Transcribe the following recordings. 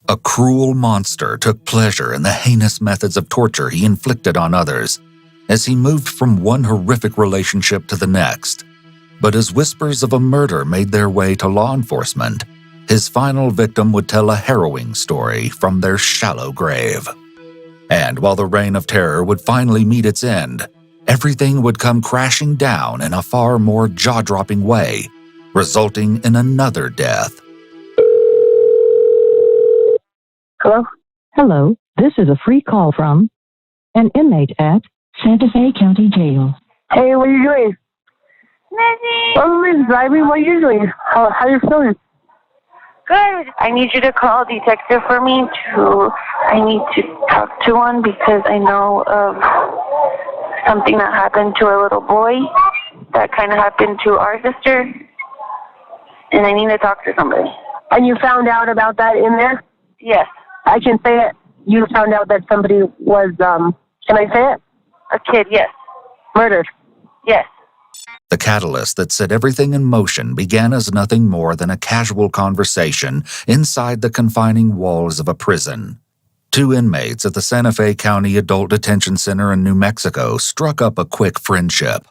A cruel monster took pleasure in the heinous methods of torture he inflicted on others as he moved from one horrific relationship to the next. But as whispers of a murder made their way to law enforcement, his final victim would tell a harrowing story from their shallow grave. And while the reign of terror would finally meet its end, everything would come crashing down in a far more jaw-dropping way, resulting in another death. Hello? Hello, this is a free call from an inmate at Santa Fe County Jail. Hey, what are you doing? Missy! I'm driving. What are you doing? How are you feeling? Good. I need you to call a detective for me I need to talk to one because I know of something that happened to a little boy that kind of happened to our sister, and I need to talk to somebody. And you found out about that in there? Yes. I can say it. You found out that somebody was, can I say it? A kid, yes. Murdered. Yes. The catalyst that set everything in motion began as nothing more than a casual conversation inside the confining walls of a prison. Two inmates at the Santa Fe County Adult Detention Center in New Mexico struck up a quick friendship.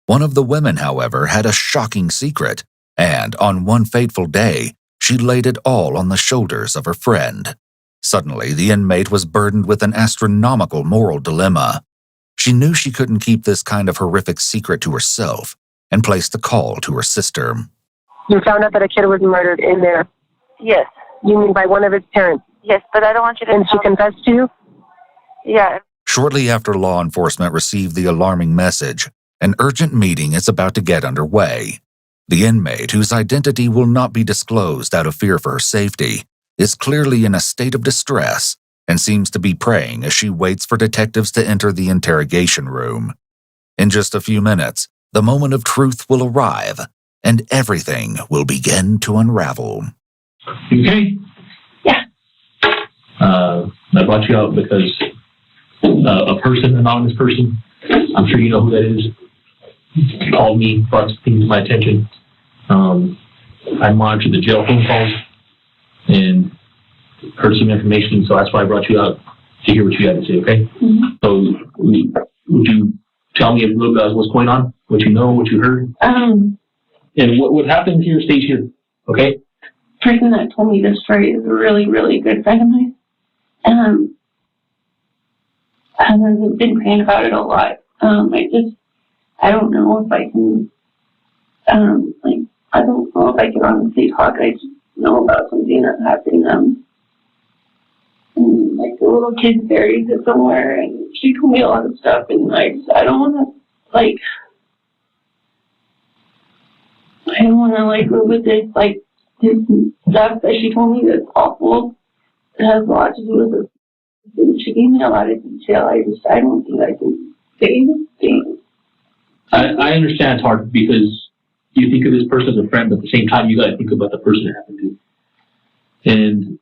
One of the women, however, had a shocking secret, and on one fateful day, she laid it all on the shoulders of her friend. Suddenly, the inmate was burdened with an astronomical moral dilemma. She knew she couldn't keep this kind of horrific secret to herself and placed a call to her sister. You found out that a kid was murdered in there? Yes. You mean by one of his parents? Yes, but I don't want you to... And she confessed to you? Yeah. Shortly after law enforcement received the alarming message, an urgent meeting is about to get underway. The inmate, whose identity will not be disclosed out of fear for her safety, is clearly in a state of distress and seems to be praying as she waits for detectives to enter the interrogation room. In just a few minutes, the moment of truth will arrive, and everything will begin to unravel. Okay? Yeah. I brought you out because a person, an anonymous person, I'm sure you know who that is, called me, brought things to my attention. I monitored the jail phone calls and heard some information, so that's why I brought you out to hear what you had to say, okay? Mm-hmm. So, would you tell me a little bit about what's going on, what you know, what you heard? And what happened here stays here, okay? The person that told me this story is a really, really good friend of mine. And I've been praying about it a lot. I don't know if I can, I don't know if I can honestly talk. I just know about something that happened, and the little kid buried it somewhere, and she told me a lot of stuff, and I don't want to, I don't want to, go with this, this stuff that she told me that's awful. It has a lot to do with this. And she gave me a lot of detail. I don't think I can say things. I understand it's hard because you think of this person as a friend, but at the same time, you got to think about the person it happened to. And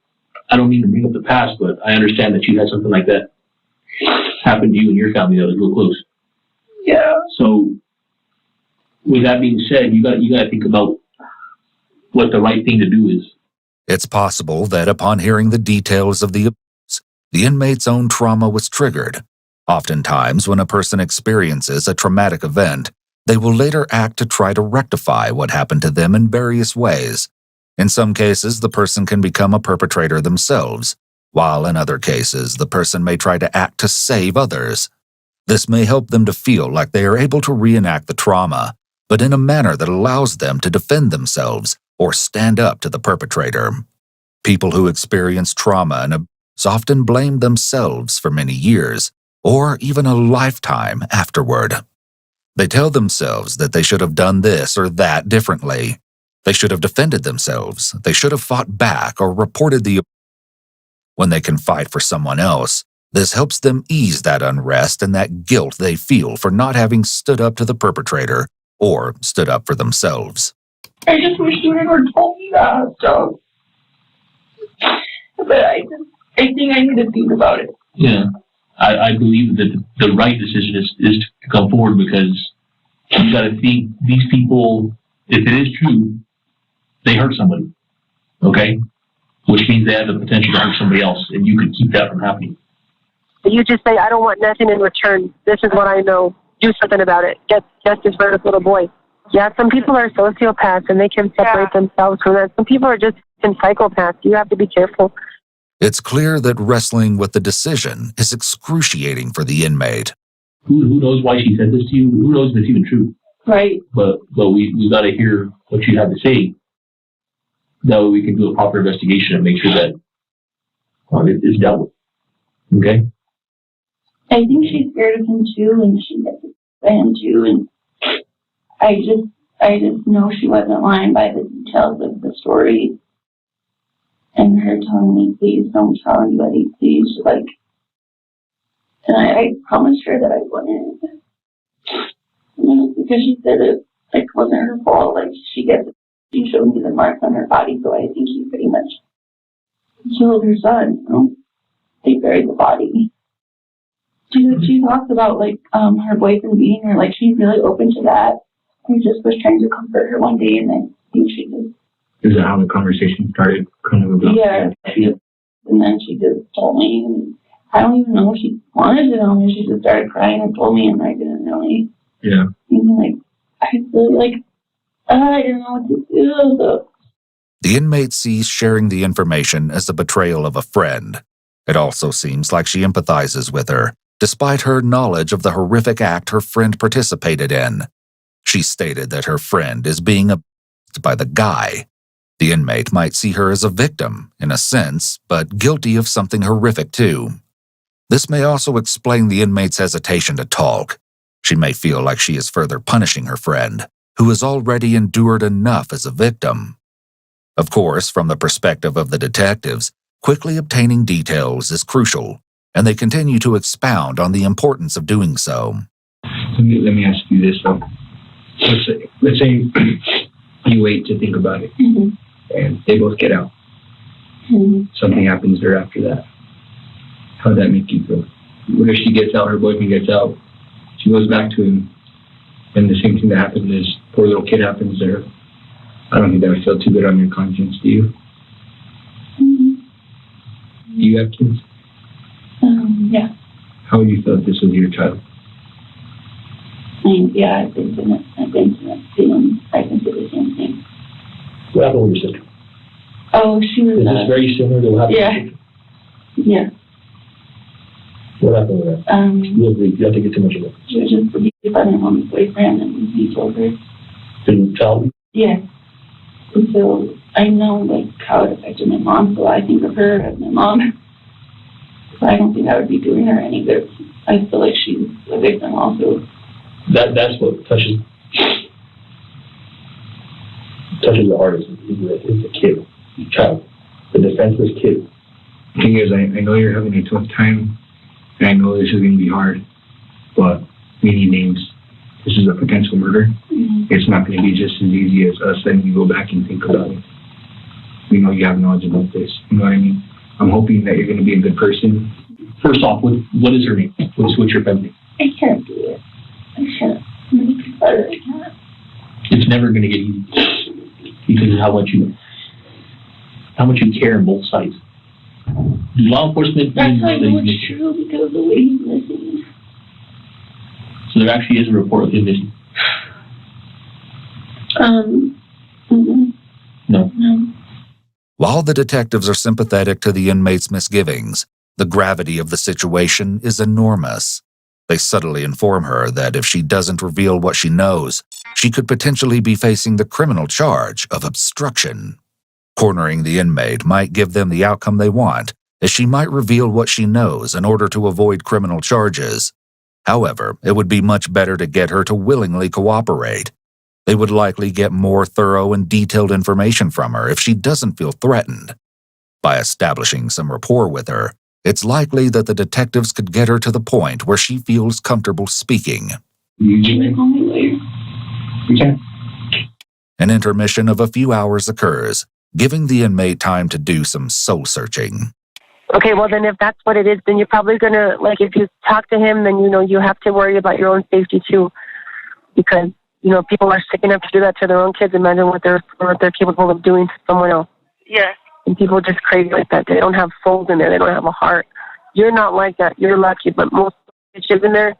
I don't mean to bring up the past, but I understand that you had something like that happen to you and your family that was real close. Yeah. So, with that being said, you got to think about what the right thing to do is. It's possible that upon hearing the details of the abuse, the inmate's own trauma was triggered. Oftentimes, when a person experiences a traumatic event, they will later act to try to rectify what happened to them in various ways. In some cases, the person can become a perpetrator themselves, while in other cases, the person may try to act to save others. This may help them to feel like they are able to reenact the trauma, but in a manner that allows them to defend themselves or stand up to the perpetrator. People who experience trauma and abuse often blame themselves for many years, or even a lifetime afterward. They tell themselves that they should have done this or that differently. They should have defended themselves. They should have fought back or reported the abuse. When they can fight for someone else, this helps them ease that unrest and that guilt they feel for not having stood up to the perpetrator or stood up for themselves. I just wish you never told me that stuff. But I think I need to think about it. Yeah. I believe that the right decision is to come forward because you got to think these people, if it is true, they hurt somebody. Okay? which means they have the potential to hurt somebody else, and you could keep that from happening. You just say, I don't want nothing in return. This is what I know. Do something about it. Get justice for this little boy. Yeah, some people are sociopaths, and they can separate themselves from that. Some people are just psychopaths. You have to be careful. It's clear that wrestling with the decision is excruciating for the inmate. Who knows why she said this to you? Who knows if it's even true? Right. But we got to hear what you have to say. That way we can do a proper investigation and make sure that it is dealt with. Okay? I think she's scared of him too, and she gets by him too, and I just know she wasn't lying by the details of the story. And her telling me, please don't tell anybody, please, like, and I promised her that I wouldn't. Because she said it, like, wasn't her fault, like, she showed me the marks on her body, so I think he pretty much killed her son, They buried the body. She talks about, like, her boyfriend beating her, like, she's really open to that. I just was trying to comfort her one day, and I think she just... Is that how the conversation started? Kind of about? Yeah, and then she just told me, and I don't even know if she wanted to know me. She just started crying and told me, and I didn't really... Yeah. Thinking, like, I feel like, I didn't know what to do, so... The inmate sees sharing the information as a betrayal of a friend. It also seems like she empathizes with her, despite her knowledge of the horrific act her friend participated in. She stated that her friend is being abused by the guy. The inmate might see her as a victim, in a sense, but guilty of something horrific too. This may also explain the inmate's hesitation to talk. She may feel like she is further punishing her friend, who has already endured enough as a victim. Of course, from the perspective of the detectives, quickly obtaining details is crucial, and they continue to expound on the importance of doing so. Let me ask you this though. Let's say you wait to think about it, and they both get out. Something happens there after that. How would that make you feel? What if she gets out, her boyfriend gets out, she goes back to him, and the same thing that happened to this poor little kid happens to her? I don't think that would feel too good on your conscience, do you? Do you have kids? Yeah. How would you feel if this was your child? Yeah, I've been to that feeling. I can do the same thing. What happened with your sister? Oh, she was... Is this very similar to what happened? Yeah. What happened with that? You have to get too much of it. She was just abused by my mom's boyfriend, and he told her. Didn't tell me? Yeah. And so I know, like, how it affected my mom, so I think of her as my mom. So I don't think I would be doing her any good. I feel like she's a victim also. That's what touches the hardest is the kid, the child, the defenseless kid. The thing is, I know you're having a tough time, and I know this is going to be hard, but we need names. This is a potential murder. It's not going to be just as easy as us letting you go back and think about it. We know you have knowledge about this. You know what I mean? I'm hoping that you're going to be a good person. First off, what is her name? What's your friend's name? I can't do it. I can't. I can't. It's never going to get easy because of how much you care on both sides. Law enforcement. That's how I know it's true because of the way he's missing. So there actually is a report of him missing. No. While the detectives are sympathetic to the inmate's misgivings, the gravity of the situation is enormous. They subtly inform her that if she doesn't reveal what she knows, she could potentially be facing the criminal charge of obstruction. Cornering the inmate might give them the outcome they want, as she might reveal what she knows in order to avoid criminal charges. However, it would be much better to get her to willingly cooperate. They would likely get more thorough and detailed information from her if she doesn't feel threatened. By establishing some rapport with her, it's likely that the detectives could get her to the point where she feels comfortable speaking. Can you call me later? You can. An intermission of a few hours occurs, giving the inmate time to do some soul-searching. Okay, well then if that's what it is, then you're probably going to, like, if you talk to him, then, you have to worry about your own safety too. Because, people are sick enough to do that to their own kids. Imagine what they're capable of doing to someone else. Yeah. And people just crazy like that. They don't have souls in there. They don't have a heart. You're not like that. You're lucky, but most bitches in there,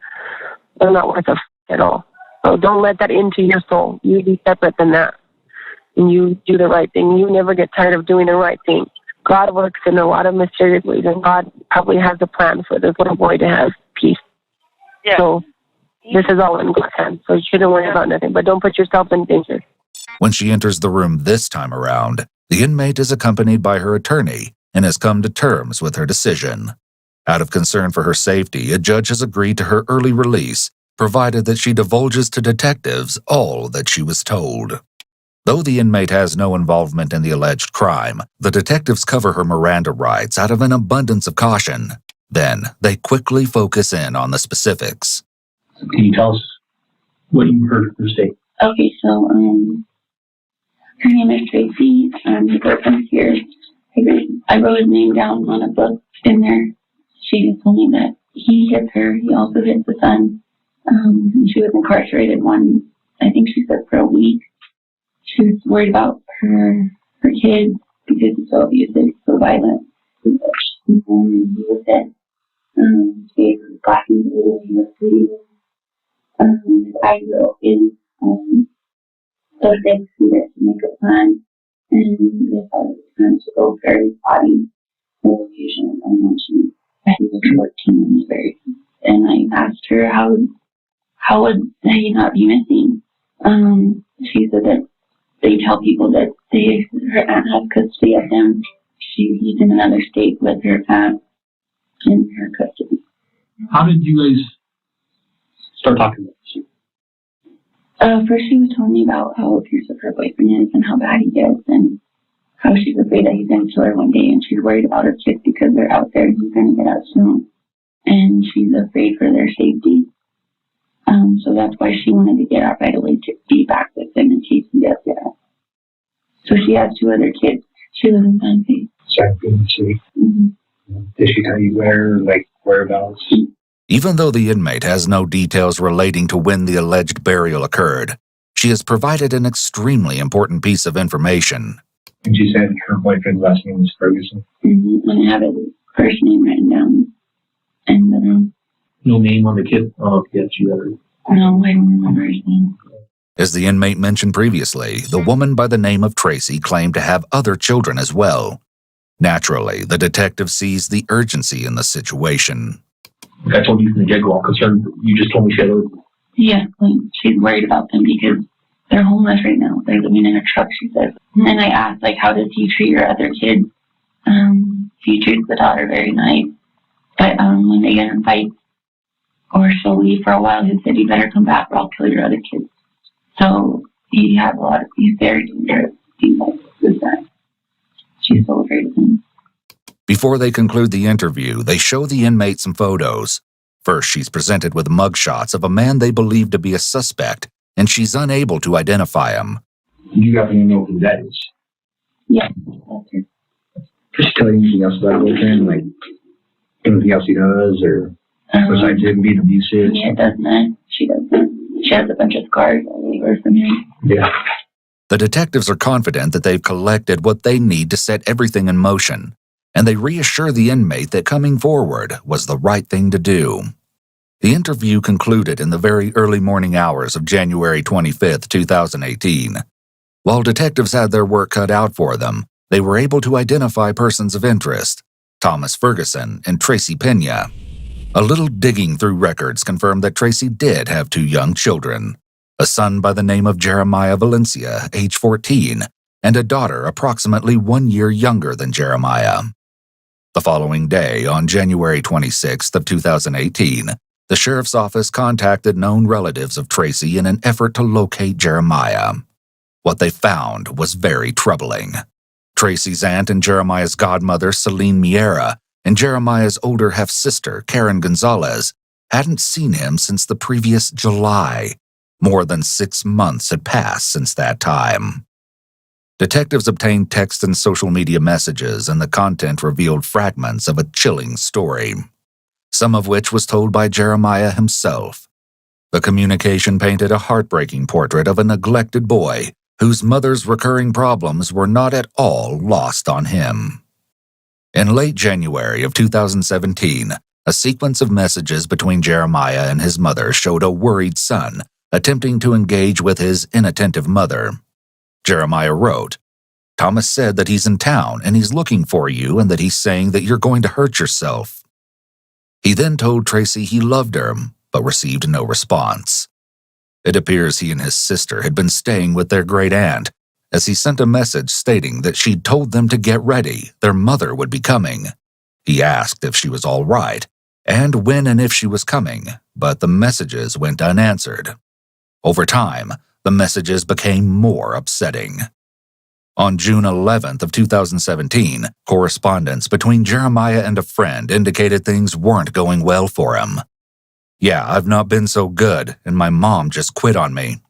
they're not worth a at all. So don't let that into your soul. You be separate than that. And you do the right thing. You never get tired of doing the right thing. God works in a lot of mysterious ways, and God probably has a plan for this little boy to have peace. Yeah. So this is all in God's hands. So you shouldn't worry about nothing, but don't put yourself in danger. When she enters the room this time around, the inmate is accompanied by her attorney and has come to terms with her decision. Out of concern for her safety, a judge has agreed to her early release, provided that she divulges to detectives all that she was told. Though the inmate has no involvement in the alleged crime, the detectives cover her Miranda rights out of an abundance of caution. Then, they quickly focus in on the specifics. Can you tell us what you heard her say? Okay, so, her name is Tracy. The girlfriend here. I wrote his name down on a book in there. She just told me that he hit her. He also hit the son. She was incarcerated I think she said for a week. She was worried about her kids because he's so abusive, so violent. And he was dead. He was black and blue. He was bleeding. His eyes were open. So they decided to make a plan. And they thought it was time to go bury his body in the location I mentioned. He was 14 and was buried. And I asked her how would he not be missing? She said that they tell people that her aunt has custody of him. He's in another state with her aunt in her custody. How did you guys start talking about this? First she was telling me about how abusive her boyfriend is and how bad he gets and how she's afraid that he's going to kill her one day and she's worried about her kids because they're out there and he's going to get out soon. And she's afraid for their safety. So that's why she wanted to get out right away to be back with him in case he does get out. So she has 2 other kids. She lives in Nambe. Mm-hmm. Did she tell you whereabouts? Even though the inmate has no details relating to when the alleged burial occurred, she has provided an extremely important piece of information. And she said her boyfriend's last name was Ferguson? Mm-hmm. And I have his first name written down in the room. No name on the kid? Oh, yeah, she got her. No, I don't remember his name. As the inmate mentioned previously, the woman by the name of Tracy claimed to have other children as well. Naturally, the detective sees the urgency in the situation. Like I told you from the get-go, I'm concerned. You just told me she had other. Yeah, she's worried about them because they're homeless right now. They're living in a truck, she says. And I asked, how does he treat your other kids? He treats the daughter very nice. But when they get in fights, or she'll leave for a while, he said, you better come back or I'll kill your other kids. So he's very dangerous. With that. She's so afraid of him. Before they conclude the interview, they show the inmate some photos. First, she's presented with mugshots of a man they believe to be a suspect, and she's unable to identify him. You happen to know who that is? Yeah, that's her. Does she tell you anything else about boyfriend? Anything else he does, or besides him being abusive? Yeah, doesn't it? She doesn't. She has a bunch of scars all over from him. Yeah. The detectives are confident that they've collected what they need to set everything in motion, and they reassure the inmate that coming forward was the right thing to do. The interview concluded in the very early morning hours of January 25, 2018. While detectives had their work cut out for them, they were able to identify persons of interest, Thomas Ferguson and Tracy Pena. A little digging through records confirmed that Tracy did have 2 young children, a son by the name of Jeremiah Valencia, age 14, and a daughter approximately 1 year younger than Jeremiah. The following day, on January 26, 2018, the sheriff's office contacted known relatives of Tracy in an effort to locate Jeremiah. What they found was very troubling. Tracy's aunt and Jeremiah's godmother, Celine Miera, and Jeremiah's older half-sister, Karen Gonzalez, hadn't seen him since the previous July. More than 6 months had passed since that time. Detectives obtained text and social media messages, and the content revealed fragments of a chilling story, some of which was told by Jeremiah himself. The communication painted a heartbreaking portrait of a neglected boy whose mother's recurring problems were not at all lost on him. In late January of 2017, a sequence of messages between Jeremiah and his mother showed a worried son attempting to engage with his inattentive mother. Jeremiah wrote, "Thomas said that he's in town and he's looking for you and that he's saying that you're going to hurt yourself." He then told Tracy he loved her, but received no response. It appears he and his sister had been staying with their great aunt, as he sent a message stating that she'd told them to get ready, their mother would be coming. He asked if she was all right, and when and if she was coming, but the messages went unanswered. Over time, the messages became more upsetting. On June 11th of 2017, correspondence between Jeremiah and a friend indicated things weren't going well for him. "Yeah, I've not been so good, and my mom just quit on me."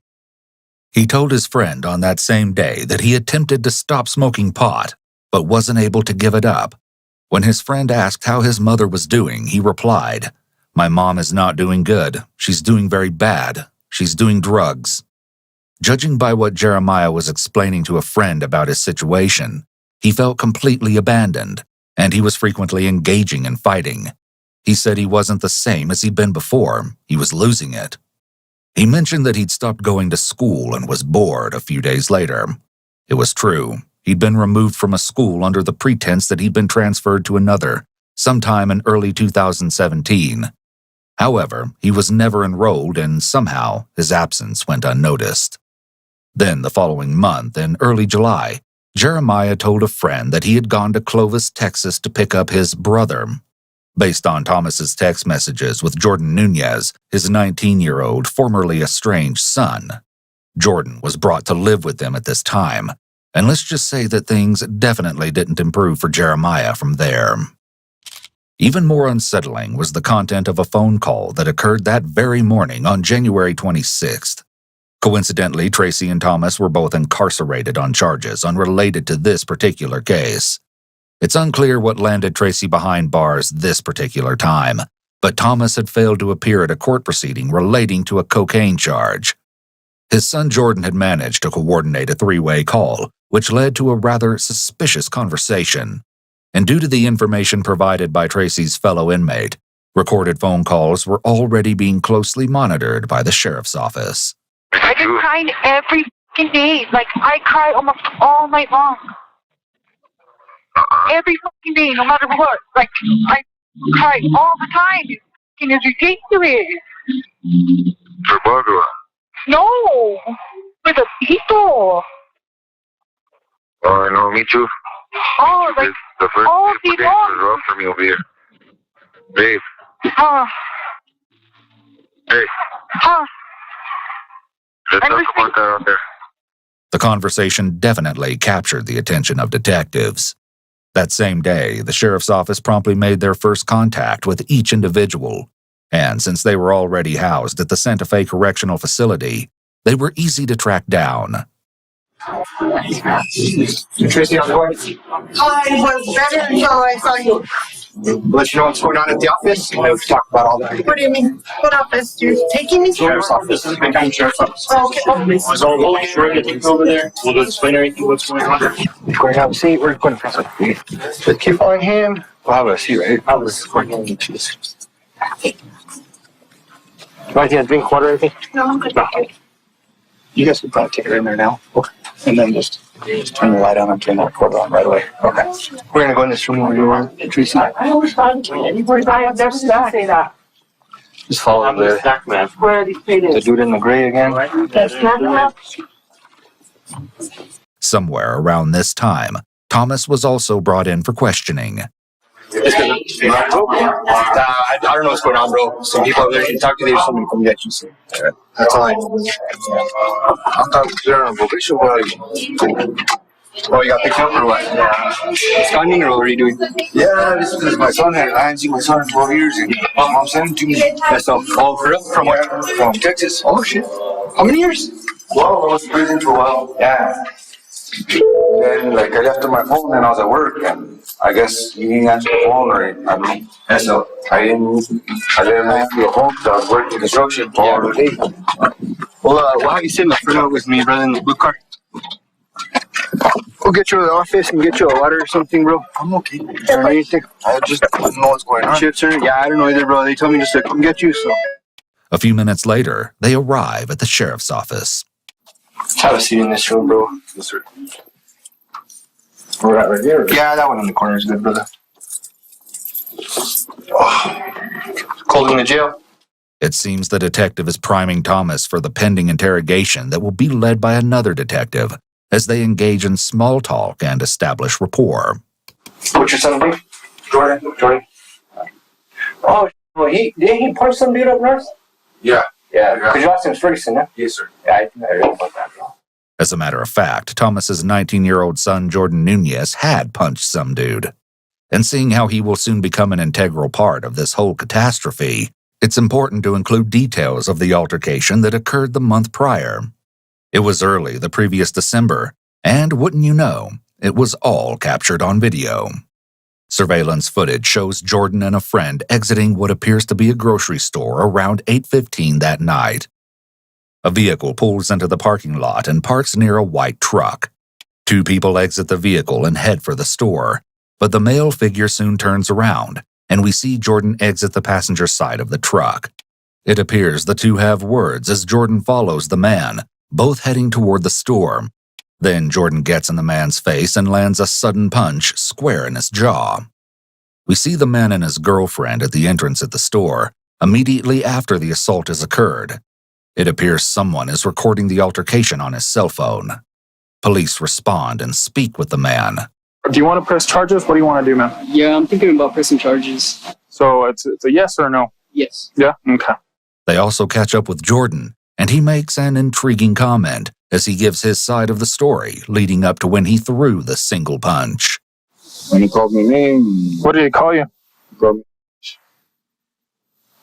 He told his friend on that same day that he attempted to stop smoking pot, but wasn't able to give it up. When his friend asked how his mother was doing, he replied, "My mom is not doing good. She's doing very bad. She's doing drugs." Judging by what Jeremiah was explaining to a friend about his situation, he felt completely abandoned, and he was frequently engaging in fighting. He said he wasn't the same as he'd been before. He was losing it. He mentioned that he'd stopped going to school and was bored a few days later. It was true. He'd been removed from a school under the pretense that he'd been transferred to another, sometime in early 2017. However, he was never enrolled and somehow his absence went unnoticed. Then the following month, in early July, Jeremiah told a friend that he had gone to Clovis, Texas to pick up his brother. Based on Thomas's text messages with Jordan Nunez, his 19-year-old, formerly estranged son, Jordan was brought to live with them at this time, and let's just say that things definitely didn't improve for Jeremiah from there. Even more unsettling was the content of a phone call that occurred that very morning on January 26th. Coincidentally, Tracy and Thomas were both incarcerated on charges unrelated to this particular case. It's unclear what landed Tracy behind bars this particular time, but Thomas had failed to appear at a court proceeding relating to a cocaine charge. His son Jordan had managed to coordinate a three-way call, which led to a rather suspicious conversation. And due to the information provided by Tracy's fellow inmate, recorded phone calls were already being closely monitored by the sheriff's office. I've been crying every fucking day. Like, I cry almost all night long. Every fucking day, no matter what. Like, I cry all the time. It's ridiculous. ¿Por poco? No, with a people. Oh, no, me too. Oh, like, The first all couple day days long. was rough for me over here. Babe, hey, let's talk about that out there. The conversation definitely captured the attention of detectives. That same day, the sheriff's office promptly made their first contact with each individual, and since they were already housed at the Santa Fe Correctional Facility, they were easy to track down. Tracy, how's it going? I was better until I saw you. Let you know what's going on at the office. I know we've talked about all that. What do you mean? What office? You're taking me? Sheriff's office. Big County Sheriff's office. Okay. So we'll make sure everything's over there. We'll explain everything what's going on. Go ahead and have a seat. We're going to press it. Just keep on hand. We'll have a seat, right? I was working on the cheese. Right, you have drink water or anything? No, I'm good. You guys can probably take her in there now. Okay. And then just turn the light on and turn that cord on right away. Okay. We're going to go in this room where you are, Tracy. I always thought I have never say that. Just follow the Where are these plated? dude in the gray again. That's not enough. Somewhere around this time, Thomas was also brought in for questioning. I don't know what's going on, bro. Some people over there can talk to you. There's someone come get you. So, that's all I know. I'm talking to her on probation. Oh, you got picked up or what? Scanning or what are you doing? Yeah, this is my son. I haven't seen my son in 12 years. And mom sent him to me. That's all. Oh, for real? From where? From Texas. Oh, shit. How many years? Well, I was in prison for a while. Yeah. Then, like, I left my phone and I was at work. And I guess he didn't answer the phone or I don't know. And so I let him answer the phone because I was working construction for all the day. Well, why don't you sit in the front with me, brother, in the blue car? We'll get you to the office and get you a water or something, bro. I'm okay. Or anything. I just don't know what's going on. Shit, sir. Yeah, I don't know either, bro. They told me just to come get you, so. A few minutes later, they arrive at the sheriff's office. Have a seat in this room, bro. Yes, sir. We're right here. Yeah, that one in the corner is good, brother. Cold in the jail. It seems the detective is priming Thomas for the pending interrogation that will be led by another detective as they engage in small talk and establish rapport. What's your son's name? Jordan. Oh, well, didn't he punch some dude up north? Yeah. Yeah, because your last name's Ferguson, yeah? Yes, sir. Yeah, I think I heard about that, bro. As a matter of fact, Thomas's 19-year-old son, Jordan Nunez, had punched some dude. And seeing how he will soon become an integral part of this whole catastrophe, it's important to include details of the altercation that occurred the month prior. It was early the previous December, and wouldn't you know, it was all captured on video. Surveillance footage shows Jordan and a friend exiting what appears to be a grocery store around 8:15 that night. A vehicle pulls into the parking lot and parks near a white truck. Two people exit the vehicle and head for the store, but the male figure soon turns around, and we see Jordan exit the passenger side of the truck. It appears the two have words as Jordan follows the man, both heading toward the store. Then Jordan gets in the man's face and lands a sudden punch square in his jaw. We see the man and his girlfriend at the entrance at the store, immediately after the assault has occurred. It appears someone is recording the altercation on his cell phone. Police respond and speak with the man. Do you want to press charges? What do you want to do, man? Yeah, I'm thinking about pressing charges. So it's a yes or a no? Yes. Yeah? Okay. They also catch up with Jordan, and he makes an intriguing comment as he gives his side of the story leading up to when he threw the single punch. When he called my name. What did he call you? He called me.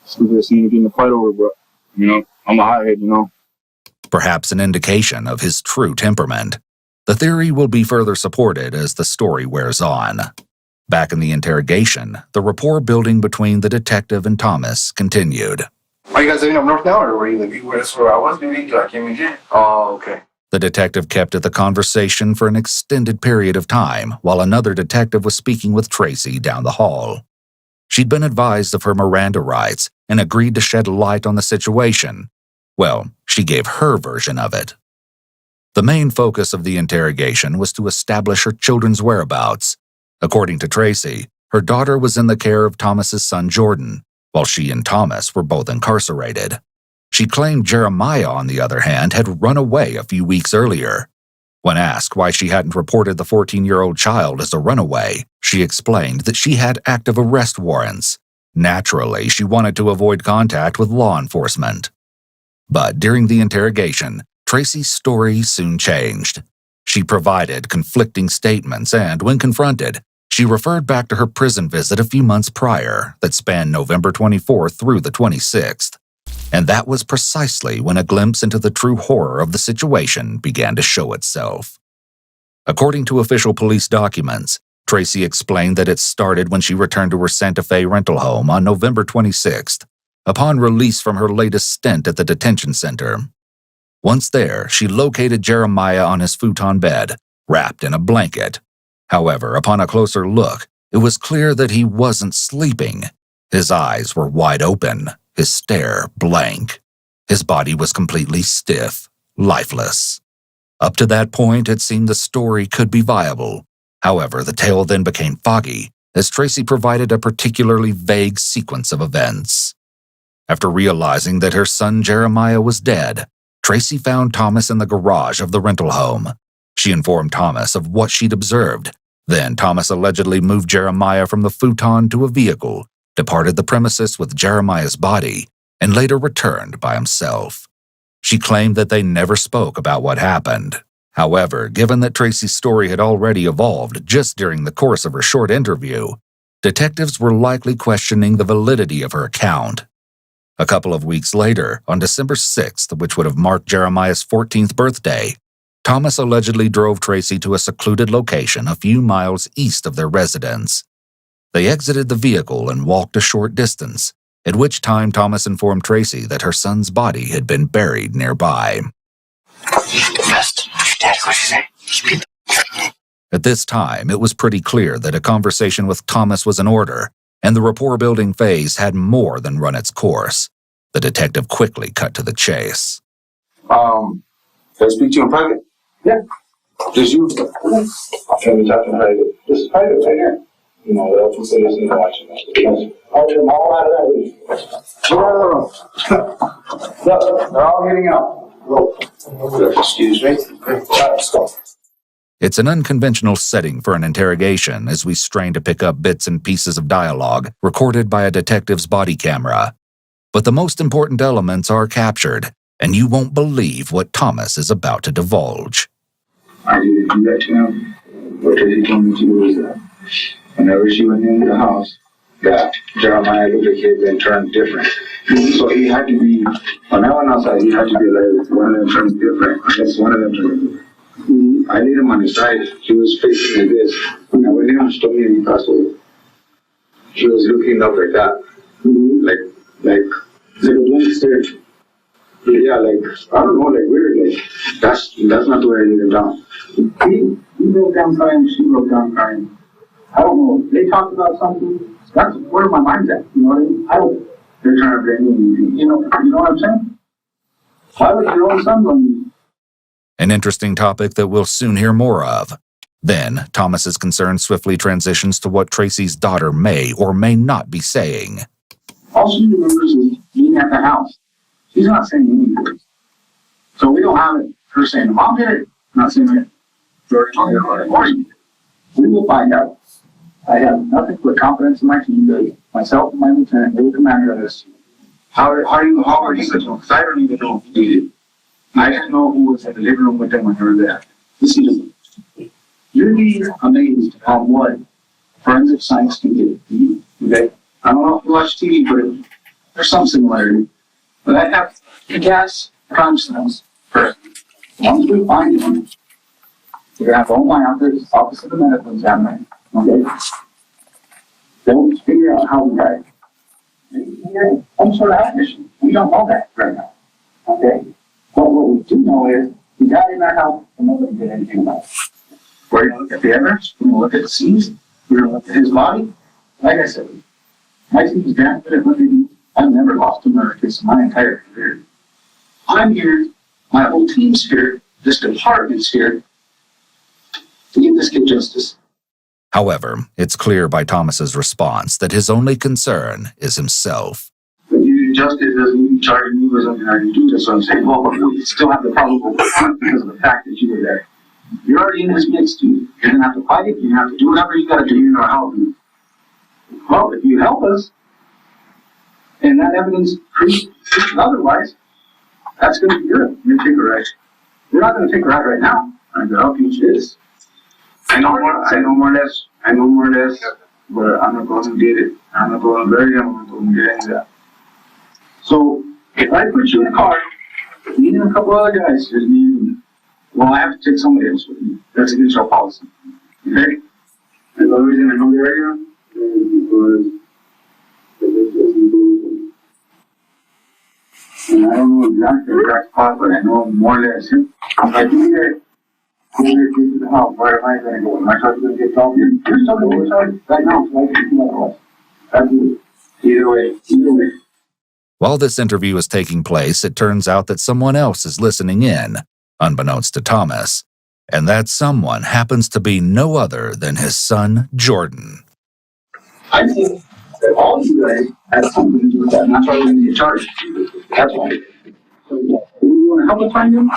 Stupid scene getting a fight over, but, you know, I'm a hothead, you know. Perhaps an indication of his true temperament. The theory will be further supported as the story wears on. Back in the interrogation, the rapport building between the detective and Thomas continued. Are you guys living up north now, or where are you living? That's where I was living till I came in here. Oh, okay. The detective kept at the conversation for an extended period of time while another detective was speaking with Tracy down the hall. She'd been advised of her Miranda rights and agreed to shed light on the situation. Well, she gave her version of it. The main focus of the interrogation was to establish her children's whereabouts. According to Tracy, her daughter was in the care of Thomas's son Jordan, while she and Thomas were both incarcerated. She claimed Jeremiah, on the other hand, had run away a few weeks earlier. When asked why she hadn't reported the 14-year-old child as a runaway, she explained that she had active arrest warrants. Naturally, she wanted to avoid contact with law enforcement. But during the interrogation, Tracy's story soon changed. She provided conflicting statements and, when confronted, she referred back to her prison visit a few months prior that spanned November 24th through the 26th. And that was precisely when a glimpse into the true horror of the situation began to show itself. According to official police documents, Tracy explained that it started when she returned to her Santa Fe rental home on November 26th, upon release from her latest stint at the detention center. Once there, she located Jeremiah on his futon bed, wrapped in a blanket. However, upon a closer look, it was clear that he wasn't sleeping. His eyes were wide open, his stare blank. His body was completely stiff, lifeless. Up to that point, it seemed the story could be viable. However, the tale then became foggy, as Tracy provided a particularly vague sequence of events. After realizing that her son Jeremiah was dead, Tracy found Thomas in the garage of the rental home. She informed Thomas of what she'd observed. Then Thomas allegedly moved Jeremiah from the futon to a vehicle, departed the premises with Jeremiah's body, and later returned by himself. She claimed that they never spoke about what happened. However, given that Tracy's story had already evolved just during the course of her short interview, detectives were likely questioning the validity of her account. A couple of weeks later, on December 6th, which would have marked Jeremiah's 14th birthday, Thomas allegedly drove Tracy to a secluded location a few miles east of their residence. They exited the vehicle and walked a short distance, at which time Thomas informed Tracy that her son's body had been buried nearby. Best. Dad, what'd she say? At this time, it was pretty clear that a conversation with Thomas was in order, and the rapport-building phase had more than run its course. The detective quickly cut to the chase. Can I speak to you in private? Yeah. Just you? Can we talk in private? This is private right here. You know, the office is in watching this. I'll turn them all out of that way. Look, they're all getting out. Look. Excuse me. Let's go. It's an unconventional setting for an interrogation as we strain to pick up bits and pieces of dialogue recorded by a detective's body camera. But the most important elements are captured, and you won't believe what Thomas is about to divulge. I didn't do that to him. What he told me to do is that whenever she went into the house, that Jeremiah looked like he had been turned different. So he had to be, when I went outside, he had to be like one of them turned different. I guess one of them turned different. I laid him on his side. He was facing like this. And when he understood me and he passed away, he was looking up like that. Like a blank stare. Yeah, like, I don't know, like weird. Like, that's not the way I laid him down. He broke down crying, she broke down crying. I don't know. They talked about something. That's where my mind's at. You know what I mean? They're trying to blame me. You know what I'm saying? Why would your own son blame me? An interesting topic that we'll soon hear more of. Then, Thomas's concern swiftly transitions to what Tracy's daughter may or may not be saying. All she remembers is being at the house. She's not saying anything. So we don't have it. Her saying, Mom did it. Not saying it. George, we will find out. I have nothing but confidence in my team. Myself and my lieutenant, they will commander of this. How are you going to know? Because I don't even know who did it. I didn't know who was in the living room with them when they were there. You'd be amazed at what forensic science can do. Okay? I don't know if you watch TV, but there's some similarity. But I have gas consciousness first. As long as we find one, we're going to have all my office of the medical examiner. Okay? They'll figure out how we died. Maybe some sort of admission. We don't know that right now. Okay? But what we do know is he died in our house and nobody did anything about it. We're going to look at the evidence. We're going to look at the scenes. We're going to look at his body. Like I said, my team's damn good at what they do. I've never lost a murder case in my entire career. I'm here. My whole team's here. This department's here to give this kid justice. However, it's clear by Thomas's response that his only concern is himself. But you justice doesn't mean charging me with something I didn't do. That's what I'm saying. Well, but we still have the probable cause because of the fact that you were there. You're already in this mix, dude. You're going to have to fight it. You're going to have to do whatever you got to do. You're not helping. Well, if you help us, and that evidence proves otherwise, that's going to be good. You're going to take a ride. You're not going to take a ride right now. I'm going to help you with this. I know more or less, but I'm not going to get it. I'm not going to bury him. I'm not going to get into that. So, if I put you in a car, me and a couple other guys, there's me and you. Well, I have to take somebody else with me. That's against our policy. Okay? And the only reason I know the area is because and I don't know exactly the exact spot, but I know more or less. If I do that, to the house, where am I going to go? Am I going to get called? You're still going to get charged right now, so I can do that. That's it. Either way. While this interview is taking place, it turns out that someone else is listening in, unbeknownst to Thomas, and that someone happens to be no other than his son, Jordan. I think that all you guys have something to do with that, and that's why we're going to get charged. That's why. So, you want to help us find him?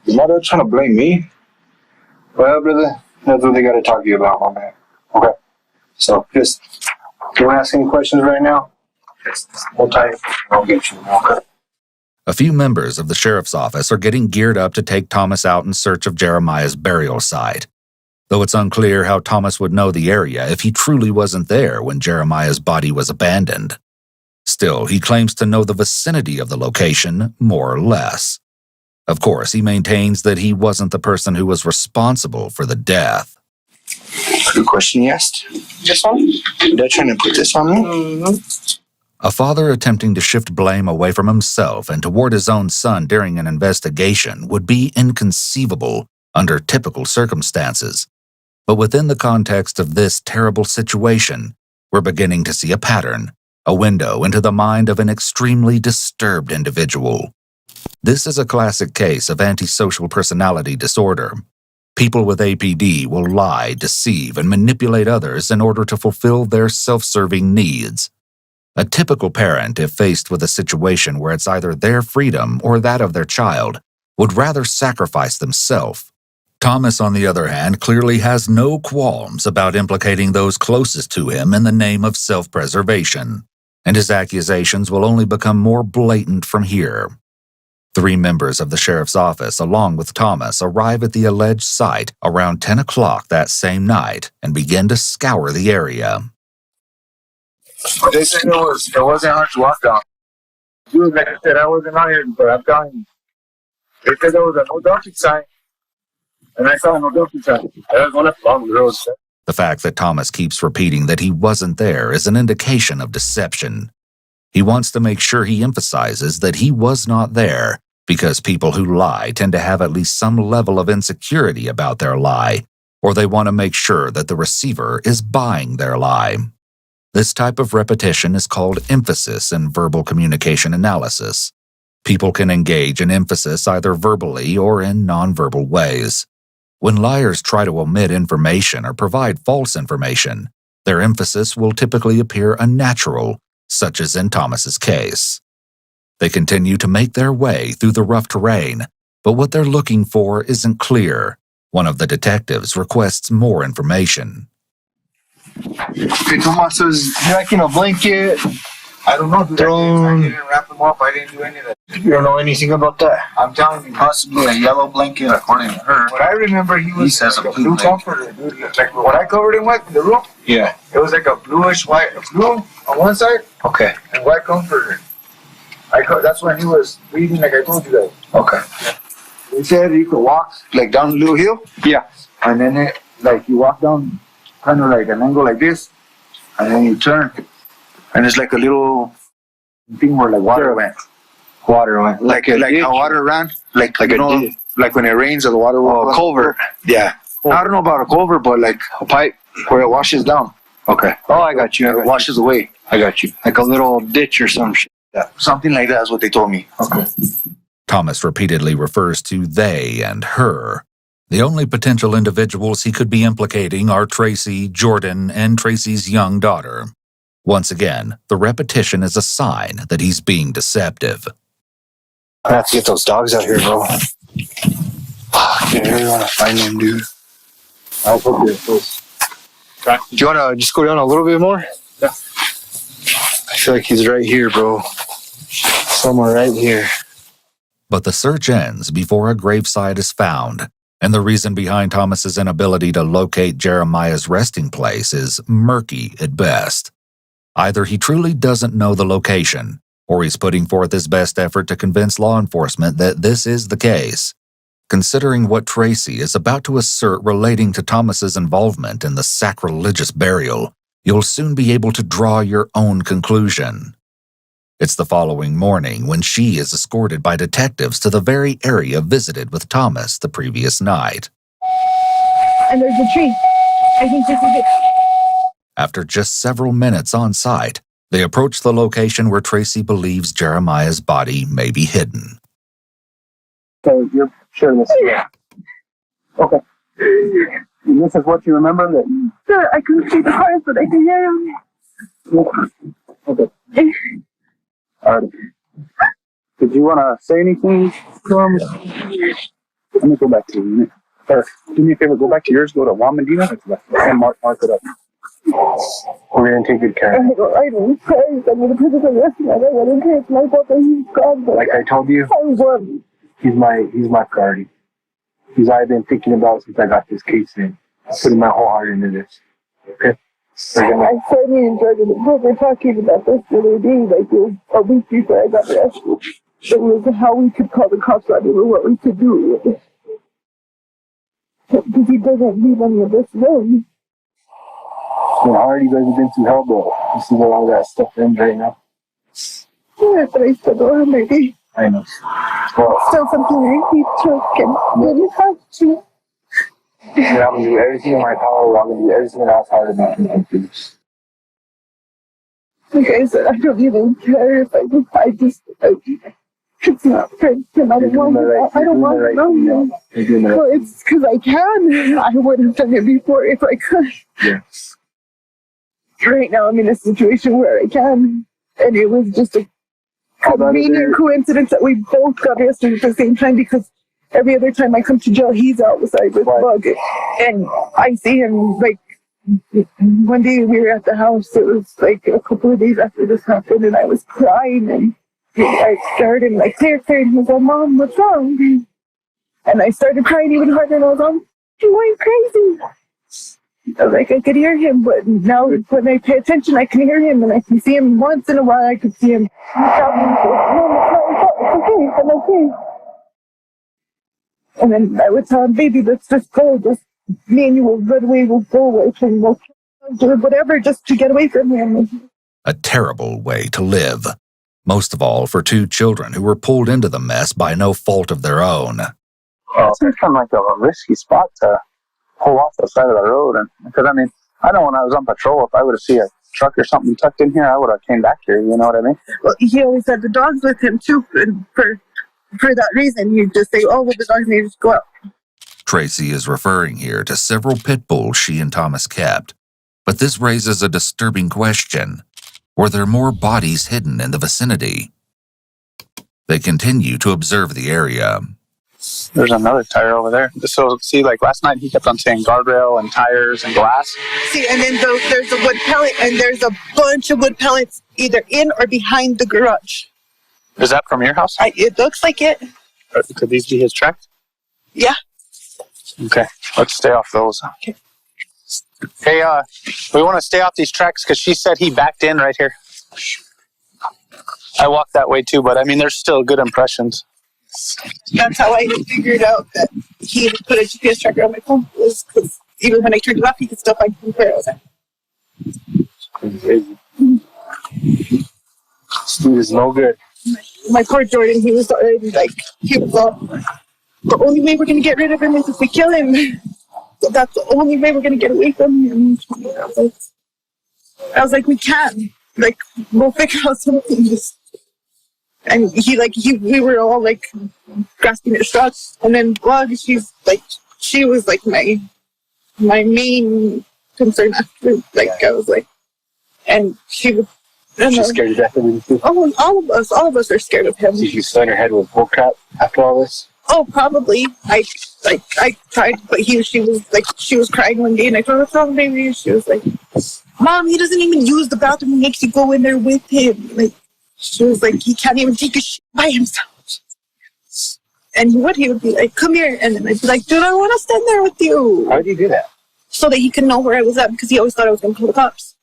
Is mother trying to blame me? Well, brother, that's what they got to talk to you about, my man. Okay. So, just, you want to ask any questions right now? Hold tight. I'll get you. Okay. A few members of the sheriff's office are getting geared up to take Thomas out in search of Jeremiah's burial site, though it's unclear how Thomas would know the area if he truly wasn't there when Jeremiah's body was abandoned. Still, he claims to know the vicinity of the location, more or less. Of course, he maintains that he wasn't the person who was responsible for the death. Good question you asked. This one? They're trying to put this on me? Mm-hmm. A father attempting to shift blame away from himself and toward his own son during an investigation would be inconceivable under typical circumstances. But within the context of this terrible situation, we're beginning to see a pattern, a window into the mind of an extremely disturbed individual. This is a classic case of antisocial personality disorder. People with APD will lie, deceive, and manipulate others in order to fulfill their self-serving needs. A typical parent, if faced with a situation where it's either their freedom or that of their child, would rather sacrifice themselves. Thomas, on the other hand, clearly has no qualms about implicating those closest to him in the name of self-preservation, and his accusations will only become more blatant from here. 3 members of the sheriff's office, along with Thomas, arrive at the alleged site around 10 o'clock that same night and begin to scour the area. They said it wasn't hard to walk down. Dude, like I said, I wasn't out here, but I'm telling you. They said there was a no dumping sign, and I saw a no dumping sign. I was going up along the road. The fact that Thomas keeps repeating that he wasn't there is an indication of deception. He wants to make sure he emphasizes that he was not there, because people who lie tend to have at least some level of insecurity about their lie, or they want to make sure that the receiver is buying their lie. This type of repetition is called emphasis in verbal communication analysis. People can engage in emphasis either verbally or in nonverbal ways. When liars try to omit information or provide false information, their emphasis will typically appear unnatural, such as in Thomas's case. They continue to make their way through the rough terrain, but what they're looking for isn't clear. One of the detectives requests more information. Hey, Tomas says, you like in a blanket? I don't know, dude. I didn't wrap them up. I didn't do any of that. You don't know anything about that? I'm telling you, possibly a yellow blanket, according to her. What I remember, he says like a blue comforter, dude. Like what I covered him with in the room? Yeah. It was like a bluish white, blue on one side. Okay. And white comforter. That's when he was reading, like I told you guys. Okay. He said you could walk like down the little hill. Yeah. And then you walk down kind of like an angle like this, and then you turn, and it's like a little thing where like water went. Like how water ran, like you know, like when it rains, or the water will culvert. Yeah. I don't know about a culvert, but like a pipe where it washes down. Okay. Oh, I got you. It washes away. I got you. Like a little ditch or some shit. Yeah. Something like that is what they told me. Okay. Thomas repeatedly refers to they and her. The only potential individuals he could be implicating are Tracy, Jordan, and Tracy's young daughter. Once again, the repetition is a sign that he's being deceptive. I have to get those dogs out here, bro. I really want to find them, dude. I'll put you close. Okay. Do you want to just go down a little bit more? Yeah. I feel like he's right here, bro. Somewhere right here. But the search ends before a gravesite is found, and the reason behind Thomas's inability to locate Jeremiah's resting place is murky at best. Either he truly doesn't know the location, or he's putting forth his best effort to convince law enforcement that this is the case. Considering what Tracy is about to assert relating to Thomas's involvement in the sacrilegious burial, you'll soon be able to draw your own conclusion. It's the following morning when she is escorted by detectives to the very area visited with Thomas the previous night. And there's a tree. I think this is it. After just several minutes on site, they approach the location where Tracy believes Jeremiah's body may be hidden. So you're sure this is it? Okay. And this is what you remember? That Sir, I couldn't see the cars, but I could hear them. Okay. Alright. Did you want to say anything to him? Let me go back to you. Do me a favor, go back to yours, go to Juan Medina, and mark it up. We're going to take good care of it. I don't care. I mean, the person arrested me. I don't care. It's my fault that he's gone. Like I told you, he's my priority. I've been thinking about since I got this case in. I'm putting my whole heart into this. Okay? I said me and Jordan were talking about this the other day, like it was a week before I got arrested. It was how we could call the cops on him or what we could do. Because he doesn't leave any of this alone. Well, how hard you guys have been through hell, bro. You see where all that stuff ends right now. do it, but I still don't have my day. I know. Well, Still something I hate to and really have to. and I'm gonna do everything in my power. I'm gonna do everything in our power to make you happy. Like I said, I don't even care if it's not Ferguson. I don't want it. I don't want it. No. Well, it's because I can. I would have done it before if I could. Yes. Right now, I'm in a situation where I can, and it was just a convenient coincidence that we both got arrested at the same time, because every other time I come to jail, he's outside with Bug, and I see him like. One day we were at the house. It was like a couple of days after this happened, and I was crying, and I started him like clear, and he was like, "Mom, what's wrong?" And I started crying even harder, and I was like, "You went crazy." I was like, I could hear him, but now when I pay attention, I can hear him, and I can see him once in a while. I could see him. It's okay, I'm okay. And then I would tell him, "Baby, let's just go. Just me and you will run away. We'll go away, and we'll do whatever just to get away from him." A terrible way to live. Most of all for two children who were pulled into the mess by no fault of their own. It seems kind of like a risky spot to pull off the side of the road, and because I mean, I know when I was on patrol, if I would have seen a truck or something tucked in here, I would have came back here. You know what I mean? Well, he always had the dogs with him too, and for that reason, he'd just say, "Oh, well, the dogs need to go out." Tracy is referring here to several pit bulls she and Thomas kept. But this raises a disturbing question. Were there more bodies hidden in the vicinity? They continue to observe the area. There's another tire over there. So, see, like last night, he kept on saying guardrail and tires and glass. See, and then there's a wood pellet, and there's a bunch of wood pellets either in or behind the garage. Is that from your house? It looks like it. Could these be his tracks? Yeah. Okay, let's stay off those. Okay. Hey, we want to stay off these tracks because she said he backed in right here. I walked that way too, but I mean, there's still good impressions. That's how I figured out that he had put a GPS tracker on my phone, was because even when I turned it off, he could still find where I was at. Crazy. This dude is no good. My poor Jordan, he was already like, he was all, the only way we're going to get rid of him is if we kill him. So that's the only way we're going to get away from him. I was like, we can't. Like, we'll figure out something. And we were all like grasping at straws. And then Bug, she was like my main concern after. Like, I was like, and she was. She's scared to death of him too. Oh, all of us are scared of him. Did you sling her head with bullcrap after all this? Oh, probably. I tried, but she was crying one day, and I told her, "What's wrong, baby?" And she was like, "Mom, he doesn't even use the bathroom. He makes you go in there with him." Like, she was like, "He can't even take a shit by himself." And he would be like, "Come here," and then I'd be like, "Dude, I want to stand there with you." How did you do that? So that he could know where I was at, because he always thought I was going to call the cops.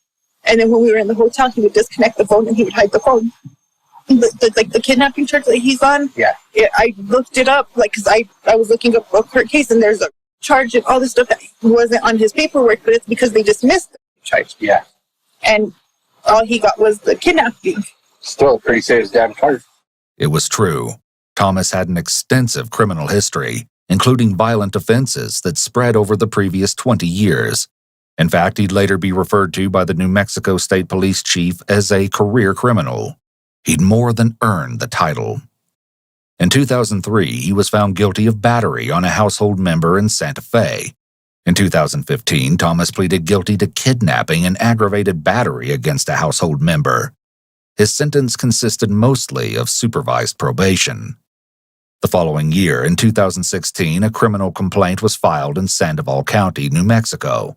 And then when we were in the hotel, he would disconnect the phone and he would hide the phone. The kidnapping charge that he's on. Yeah. I looked it up, because I was looking up a court case, and there's a charge and all this stuff that wasn't on his paperwork, but it's because they dismissed the charge. Yeah. And all he got was the kidnapping. Still a pretty serious damn charge. It was true. Thomas had an extensive criminal history, including violent offenses that spread over the previous 20 years. In fact, he'd later be referred to by the New Mexico State Police Chief as a career criminal. He'd more than earned the title. In 2003, he was found guilty of battery on a household member in Santa Fe. In 2015, Thomas pleaded guilty to kidnapping and aggravated battery against a household member. His sentence consisted mostly of supervised probation. The following year, in 2016, a criminal complaint was filed in Sandoval County, New Mexico.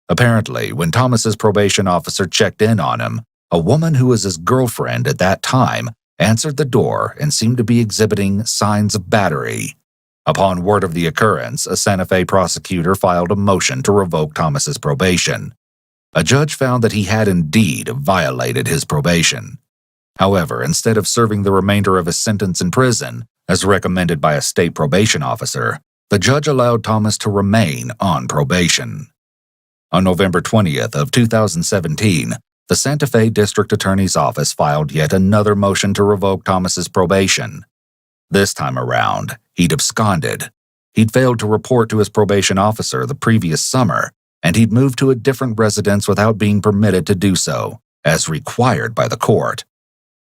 Apparently, when Thomas's probation officer checked in on him, a woman who was his girlfriend at that time answered the door and seemed to be exhibiting signs of battery. Upon word of the occurrence, a Santa Fe prosecutor filed a motion to revoke Thomas's probation. A judge found that he had indeed violated his probation. However, instead of serving the remainder of his sentence in prison, as recommended by a state probation officer, the judge allowed Thomas to remain on probation. On November 20th of 2017, the Santa Fe District Attorney's Office filed yet another motion to revoke Thomas's probation. This time around, he'd absconded. He'd failed to report to his probation officer the previous summer, and he'd moved to a different residence without being permitted to do so, as required by the court.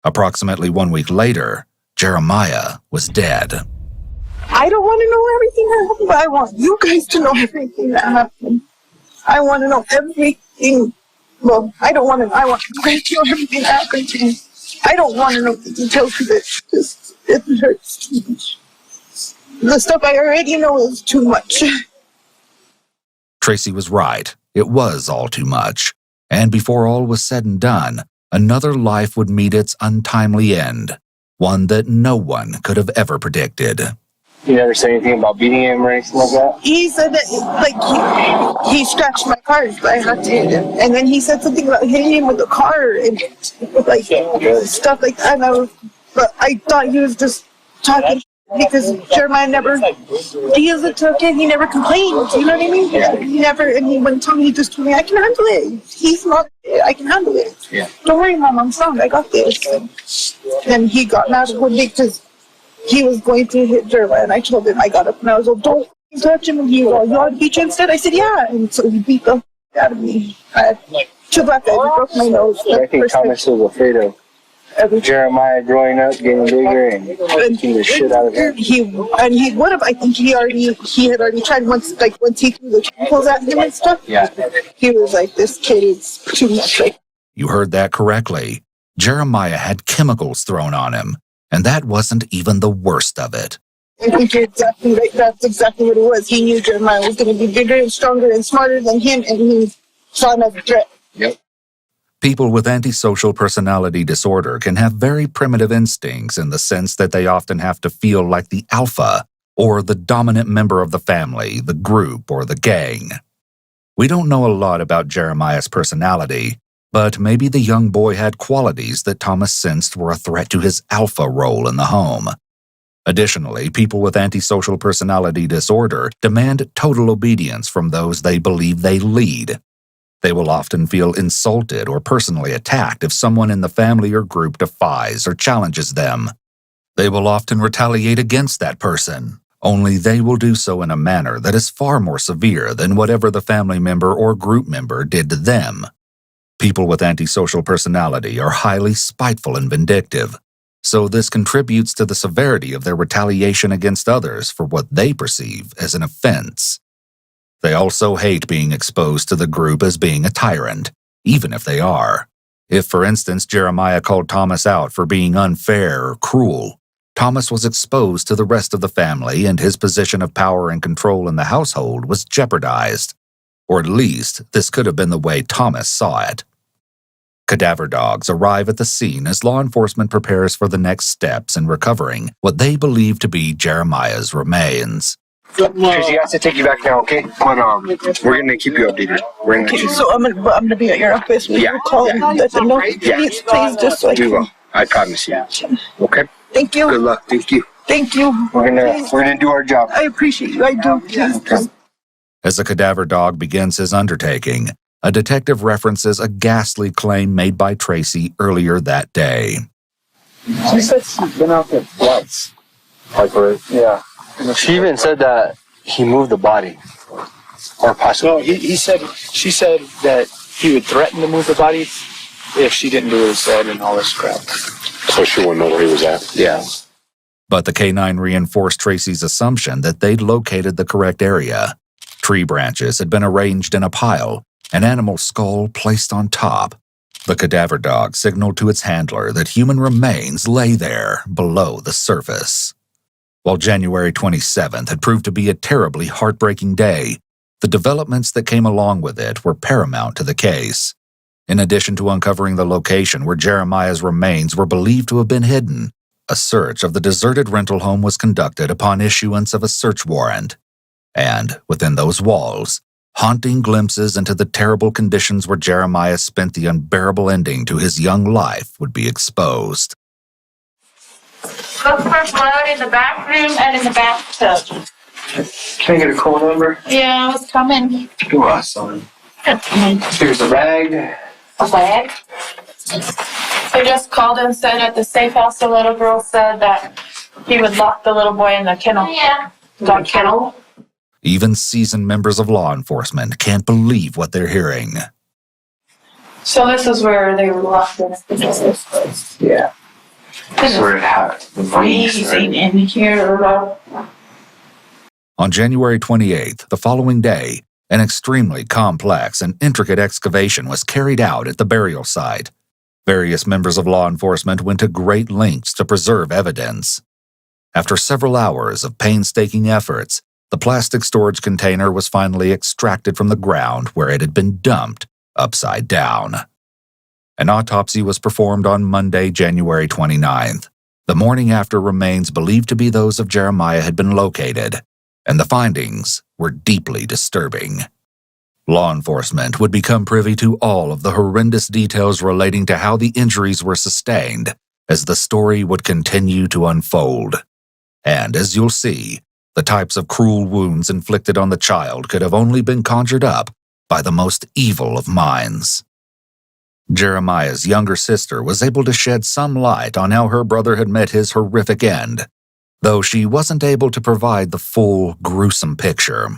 Approximately 1 week later, Jeremiah was dead. I don't want to know everything that happened, but I want you guys to know everything that happened. I want to know everything. Well, I want you guys to know everything that happened to me. I don't want to know the details because it hurts too much. The stuff I already know is too much. Tracy was right. It was all too much. And before all was said and done, another life would meet its untimely end, one that no one could have ever predicted. You never say anything about beating him or anything like that? He said that, like, he scratched my car, but I had to hit him. And then he said something about hitting him with the car and, like, stuff like that. But I thought he was just talking because Jeremiah he is a token, he never complained, you know what I mean? He never, and he wouldn't tell me, he just told me, I can handle it. He's not, I can handle it. Yeah. Don't worry, Mom, I'm strong, I got this. And he got mad one day because he was going to hit Jeremiah, and I told him, I got up and I was like, don't touch him. And he was like, you want to beat you instead? I said, yeah. And so he beat the out of me. I had 2 black eyes, I broke my nose. I think Thomas was afraid of Jeremiah growing up, getting bigger, and beating the shit out of him. He would have. I think he had already tried once he threw the chemicals at him and stuff. Yeah. He was like, this kid is too much. You heard that correctly. Jeremiah had chemicals thrown on him, and that wasn't even the worst of it. I think you're exactly right. That's exactly what it was. He knew Jeremiah was going to be bigger and stronger and smarter than him, and he saw him as a threat. Yep. People with antisocial personality disorder can have very primitive instincts in the sense that they often have to feel like the alpha, or the dominant member of the family, the group, or the gang. We don't know a lot about Jeremiah's personality, but maybe the young boy had qualities that Thomas sensed were a threat to his alpha role in the home. Additionally, people with antisocial personality disorder demand total obedience from those they believe they lead. They will often feel insulted or personally attacked if someone in the family or group defies or challenges them. They will often retaliate against that person, only they will do so in a manner that is far more severe than whatever the family member or group member did to them. People with antisocial personality are highly spiteful and vindictive, so this contributes to the severity of their retaliation against others for what they perceive as an offense. They also hate being exposed to the group as being a tyrant, even if they are. If, for instance, Jeremiah called Thomas out for being unfair or cruel, Thomas was exposed to the rest of the family and his position of power and control in the household was jeopardized. Or at least, this could have been the way Thomas saw it. Cadaver dogs arrive at the scene as law enforcement prepares for the next steps in recovering what they believe to be Jeremiah's remains. Tracy, I have to take you back now, okay? But we're gonna keep you updated. We're gonna So I'm gonna be at your office. Will you call and let them know? Please, just so I can. I promise you. Okay. Thank you. Good luck. Thank you. Thank you. We're gonna do our job. I appreciate you. I do. Please. As the cadaver dog begins his undertaking, a detective references a ghastly claim made by Tracy earlier that day. She said she's been out there twice. Yeah. She even said that he moved the body. Or possibly. No, she said that he would threaten to move the body if she didn't do what he said and all this crap. So she wouldn't know where he was at? Yeah. But the K-9 reinforced Tracy's assumption that they'd located the correct area. Tree branches had been arranged in a pile, an animal skull placed on top. The cadaver dog signaled to its handler that human remains lay there below the surface. While January 27th had proved to be a terribly heartbreaking day, the developments that came along with it were paramount to the case. In addition to uncovering the location where Jeremiah's remains were believed to have been hidden, a search of the deserted rental home was conducted upon issuance of a search warrant. And, within those walls, haunting glimpses into the terrible conditions where Jeremiah spent the unbearable ending to his young life would be exposed. Look for blood in the bathroom and in the bathtub. Can I get a call number? Yeah, I was coming. Do awesome. Here's a rag. What? They just called and said at the safe house the little girl said that he would lock the little boy in the kennel. Yeah. Dog kennel? Even seasoned members of law enforcement can't believe what they're hearing. So this is where they were locked in. Yeah. That's where it happened. Freezing in here. On January 28th, the following day, an extremely complex and intricate excavation was carried out at the burial site. Various members of law enforcement went to great lengths to preserve evidence. After several hours of painstaking efforts, the plastic storage container was finally extracted from the ground where it had been dumped, upside down. An autopsy was performed on Monday, January 29th, the morning after remains believed to be those of Jeremiah had been located, and the findings were deeply disturbing. Law enforcement would become privy to all of the horrendous details relating to how the injuries were sustained as the story would continue to unfold. And as you'll see, the types of cruel wounds inflicted on the child could have only been conjured up by the most evil of minds. Jeremiah's younger sister was able to shed some light on how her brother had met his horrific end, though she wasn't able to provide the full, gruesome picture.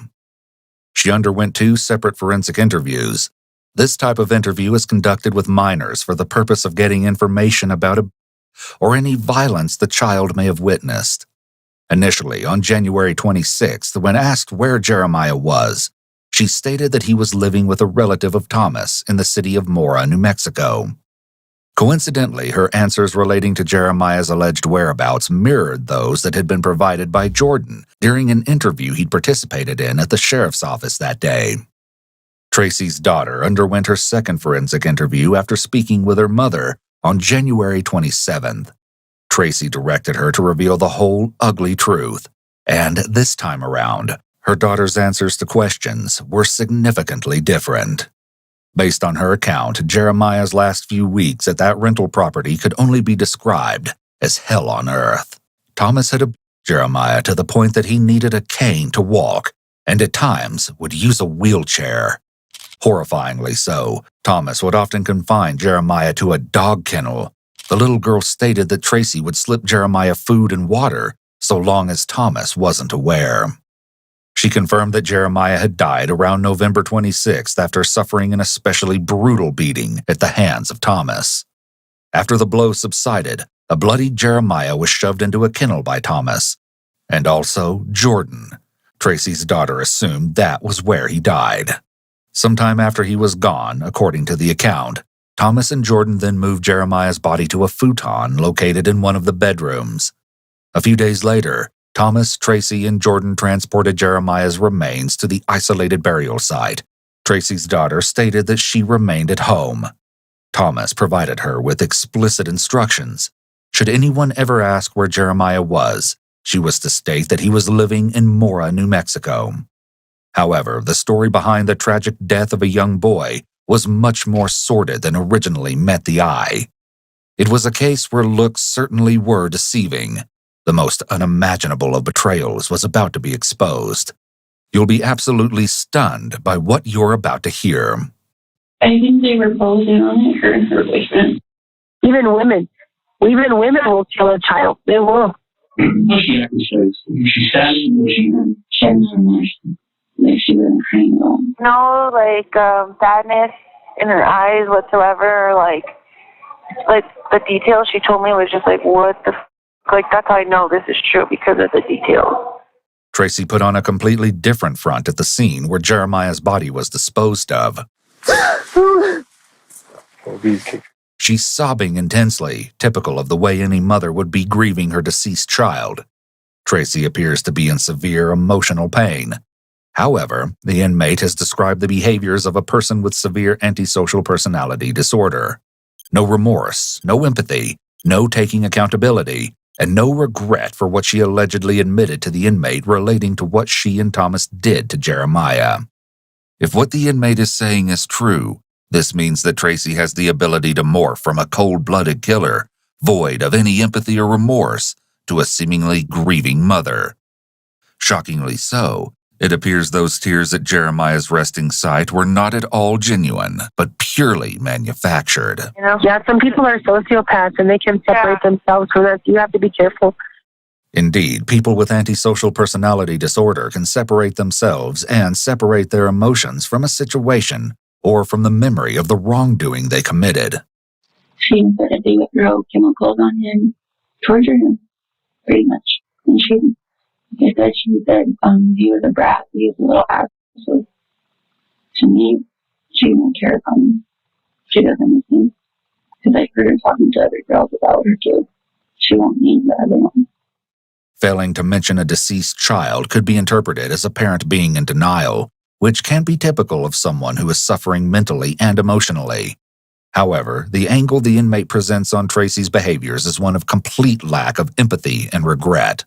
She underwent 2 separate forensic interviews. This type of interview is conducted with minors for the purpose of getting information about or any violence the child may have witnessed. Initially, on January 26th, when asked where Jeremiah was, she stated that he was living with a relative of Thomas in the city of Mora, New Mexico. Coincidentally, her answers relating to Jeremiah's alleged whereabouts mirrored those that had been provided by Jordan during an interview he'd participated in at the sheriff's office that day. Tracy's daughter underwent her second forensic interview after speaking with her mother on January 27th. Tracy directed her to reveal the whole ugly truth, and this time around, her daughter's answers to questions were significantly different. Based on her account, Jeremiah's last few weeks at that rental property could only be described as hell on earth. Thomas had abused Jeremiah to the point that he needed a cane to walk, and at times would use a wheelchair. Horrifyingly so, Thomas would often confine Jeremiah to a dog kennel. The little girl stated that Tracy would slip Jeremiah food and water so long as Thomas wasn't aware. She confirmed that Jeremiah had died around November 26th after suffering an especially brutal beating at the hands of Thomas. After the blow subsided, a bloodied Jeremiah was shoved into a kennel by Thomas, and also Jordan. Tracy's daughter assumed that was where he died. Sometime after he was gone, according to the account, Thomas and Jordan then moved Jeremiah's body to a futon located in one of the bedrooms. A few days later, Thomas, Tracy, and Jordan transported Jeremiah's remains to the isolated burial site. Tracy's daughter stated that she remained at home. Thomas provided her with explicit instructions. Should anyone ever ask where Jeremiah was, she was to state that he was living in Mora, New Mexico. However, the story behind the tragic death of a young boy was much more sordid than originally met the eye. It was a case where looks certainly were deceiving. The most unimaginable of betrayals was about to be exposed. You'll be absolutely stunned by what you're about to hear. I think they were both in on it, her and her boyfriend. Even women will kill a child. They will. She says she sad. She had no emotion. Like she wasn't crying at all. No, sadness in her eyes whatsoever. Like the details she told me was just like, what the that's how I know this is true, because of the details. Tracy put on a completely different front at the scene where Jeremiah's body was disposed of. She's sobbing intensely, typical of the way any mother would be grieving her deceased child. Tracy appears to be in severe emotional pain. However, the inmate has described the behaviors of a person with severe antisocial personality disorder. No remorse, no empathy, no taking accountability, and no regret for what she allegedly admitted to the inmate relating to what she and Thomas did to Jeremiah. If what the inmate is saying is true, this means that Tracy has the ability to morph from a cold-blooded killer, void of any empathy or remorse, to a seemingly grieving mother. Shockingly so, It appears those tears at Jeremiah's resting site were not at all genuine, but purely manufactured. You know? Yeah, some people are sociopaths and they can separate themselves from that. You have to be careful. Indeed, people with antisocial personality disorder can separate themselves and separate their emotions from a situation or from the memory of the wrongdoing they committed. She said that they would throw chemicals on him, torture him, pretty much. And she said he was a brat, he was a little asshole. To me, she won't care about him. She doesn't listen. Because I heard her talking to other girls about her kids. She won't need the other one. Failing to mention a deceased child could be interpreted as a parent being in denial, which can be typical of someone who is suffering mentally and emotionally. However, the angle the inmate presents on Tracy's behaviors is one of complete lack of empathy and regret.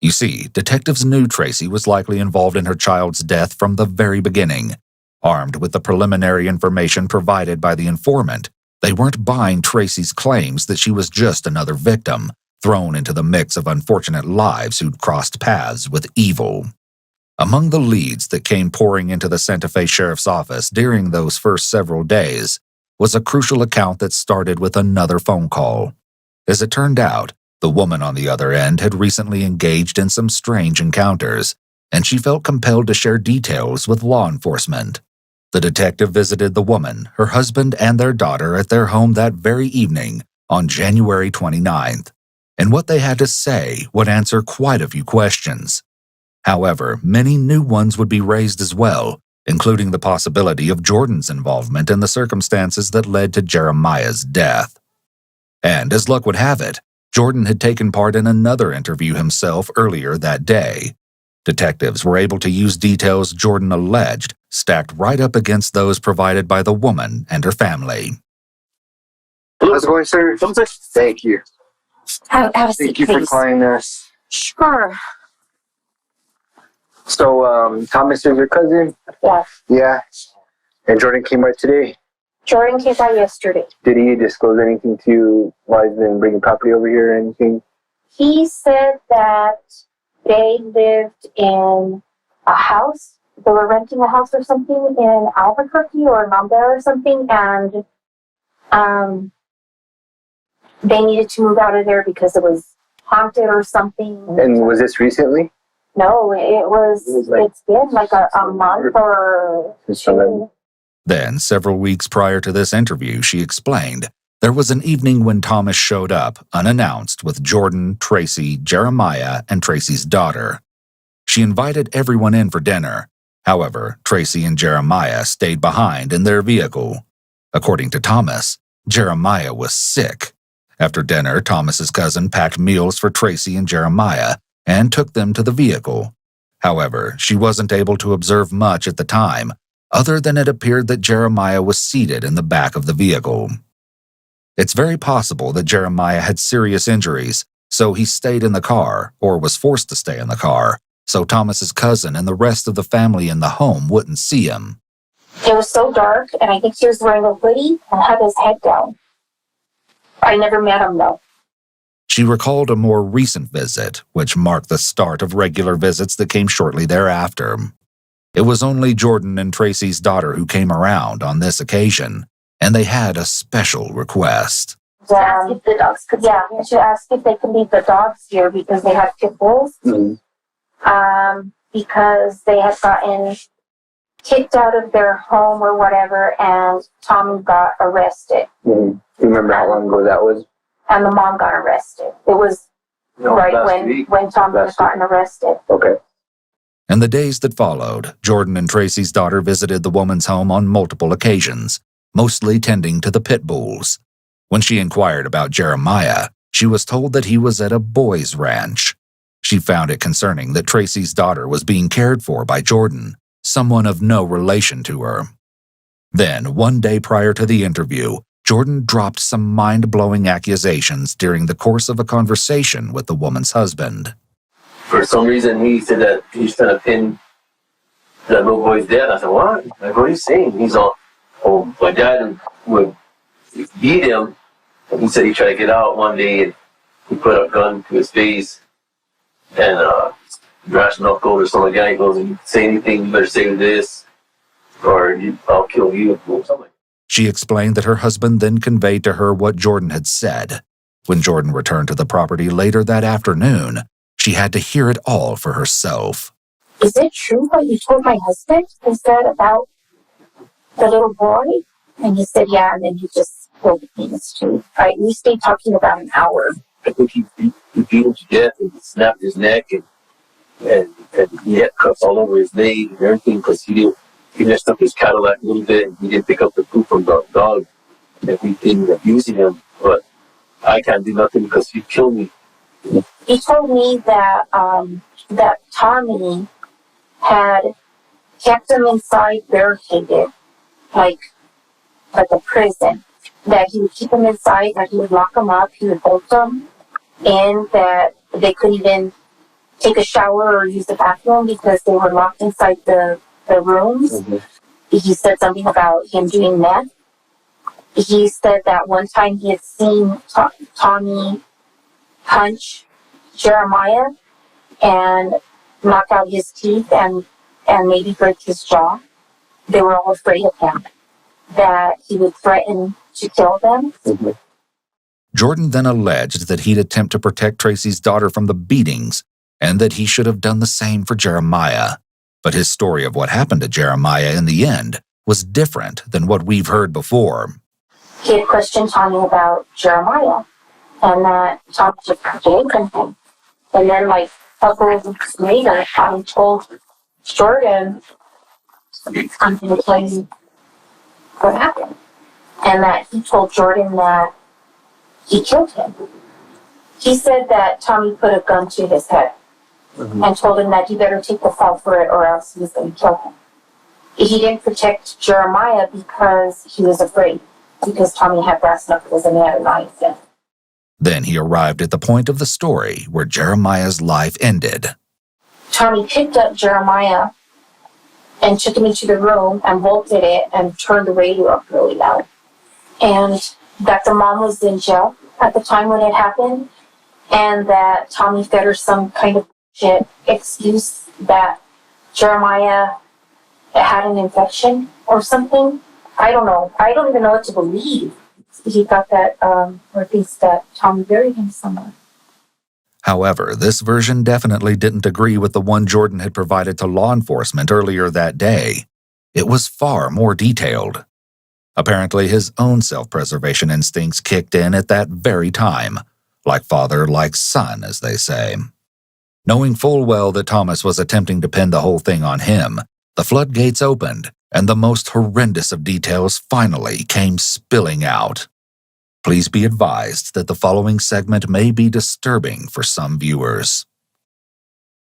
You see, detectives knew Tracy was likely involved in her child's death from the very beginning. Armed with the preliminary information provided by the informant, they weren't buying Tracy's claims that she was just another victim, thrown into the mix of unfortunate lives who'd crossed paths with evil. Among the leads that came pouring into the Santa Fe Sheriff's Office during those first several days was a crucial account that started with another phone call. As it turned out, the woman on the other end had recently engaged in some strange encounters, and she felt compelled to share details with law enforcement. The detective visited the woman, her husband, and their daughter at their home that very evening on January 29th, and what they had to say would answer quite a few questions. However, many new ones would be raised as well, including the possibility of Jordan's involvement in the circumstances that led to Jeremiah's death. And as luck would have it, Jordan had taken part in another interview himself earlier that day. Detectives were able to use details Jordan alleged stacked right up against those provided by the woman and her family. How's it going, sir? Thank you. Have a seat, Thank you for calling us. Sure. So, Thomas is your cousin? Yeah. Yeah. And Jordan came by today? Jordan came by yesterday. Did he disclose anything to you while he's been bringing property over here or anything? He said that they lived in a house. They were renting a house or something in Albuquerque or Nambe or something, and they needed to move out of there because it was haunted or something. And was this recently? No, it's been like a month or two. Then, several weeks prior to this interview, she explained, there was an evening when Thomas showed up, unannounced, with Jordan, Tracy, Jeremiah, and Tracy's daughter. She invited everyone in for dinner. However, Tracy and Jeremiah stayed behind in their vehicle. According to Thomas, Jeremiah was sick. After dinner, Thomas's cousin packed meals for Tracy and Jeremiah and took them to the vehicle. However, she wasn't able to observe much at the time, other than it appeared that Jeremiah was seated in the back of the vehicle. It's very possible that Jeremiah had serious injuries, so he stayed in the car, or was forced to stay in the car, so Thomas's cousin and the rest of the family in the home wouldn't see him. It was so dark, and I think he was wearing a hoodie and had his head down. I never met him, though. She recalled a more recent visit, which marked the start of regular visits that came shortly thereafter. It was only Jordan and Tracy's daughter who came around on this occasion, and they had a special request. If the dogs could she asked if they could leave the dogs here because they had pit bulls. Because they had gotten kicked out of their home or whatever, and Tommy got arrested. You remember how long ago that was? And the mom got arrested. It was when Tommy had gotten arrested. Okay. In the days that followed, Jordan and Tracy's daughter visited the woman's home on multiple occasions, mostly tending to the pit bulls. When she inquired about Jeremiah, she was told that he was at a boys' ranch. She found it concerning that Tracy's daughter was being cared for by Jordan, someone of no relation to her. Then, one day prior to the interview, Jordan dropped some mind-blowing accusations during the course of a conversation with the woman's husband. For some reason, he said that he's trying to pin that little boy's death. I said, what? Like, what are you saying? He's all, oh, my dad would beat him. And he said he tried to get out one day and he put a gun to his face and brass knuckle or something like that. He goes, if you say anything, you better say this, or I'll kill you, or something. She explained that her husband then conveyed to her what Jordan had said. When Jordan returned to the property later that afternoon, she had to hear it all for herself. Is it true what you told my husband? He said about the little boy? And he said, yeah, and then he just pulled the penis too. We stayed talking about an hour. I think he beat him to death and snapped his neck, and he had cuffs all over his leg and everything because he messed up his Cadillac a little bit and he didn't pick up the poop from the dog, and we ended up using him, but I can't do nothing because he killed me. He told me that that Tommy had kept him inside barricaded, like a prison. That he would keep him inside, that he would lock him up, he would bolt them, and that they couldn't even take a shower or use the bathroom because they were locked inside the rooms. Mm-hmm. He said something about him doing meth. He said that one time he had seen Tommy punch Jeremiah and knock out his teeth and maybe break his jaw. They were all afraid of him, that he would threaten to kill them. Mm-hmm. Jordan then alleged that he'd attempt to protect Tracy's daughter from the beatings and that he should have done the same for Jeremiah. But his story of what happened to Jeremiah in the end was different than what we've heard before. He had questioned Tommy about Jeremiah and that Tommy just forgave him. And then, like, a couple of weeks later, Tommy told Jordan, I'm going to tell you what happened. And that he told Jordan that he killed him. He said that Tommy put a gun to his head and told him that he better take the fall for it or else he was going to kill him. He didn't protect Jeremiah because he was afraid, because Tommy had brass knuckles and he had a knife. Then he arrived at the point of the story where Jeremiah's life ended. Tommy picked up Jeremiah and took him into the room and bolted it and turned the radio up really loud. And that the mom was in jail at the time when it happened, and that Tommy fed her some kind of shit excuse that Jeremiah had an infection or something. I don't know. I don't even know what to believe. He thought that, or thinks that Tommy buried him somewhere. However, this version definitely didn't agree with the one Jordan had provided to law enforcement earlier that day. It was far more detailed. Apparently, his own self-preservation instincts kicked in at that very time. Like father, like son, as they say. Knowing full well that Thomas was attempting to pin the whole thing on him, the floodgates opened, and the most horrendous of details finally came spilling out. Please be advised that the following segment may be disturbing for some viewers.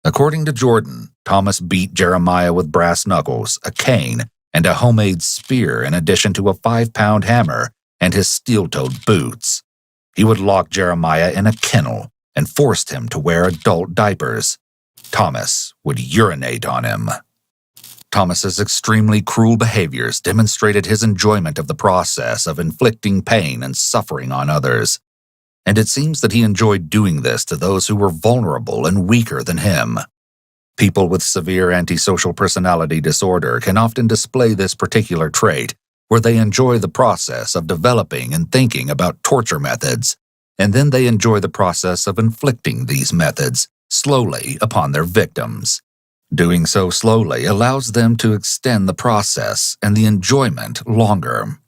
According to Jordan, Thomas beat Jeremiah with brass knuckles, a cane, and a homemade spear in addition to a 5-pound hammer and his steel-toed boots. He would lock Jeremiah in a kennel and forced him to wear adult diapers. Thomas would urinate on him. Thomas's extremely cruel behaviors demonstrated his enjoyment of the process of inflicting pain and suffering on others. And it seems that he enjoyed doing this to those who were vulnerable and weaker than him. People with severe antisocial personality disorder can often display this particular trait, where they enjoy the process of developing and thinking about torture methods, and then they enjoy the process of inflicting these methods slowly upon their victims. Doing so slowly allows them to extend the process and the enjoyment longer.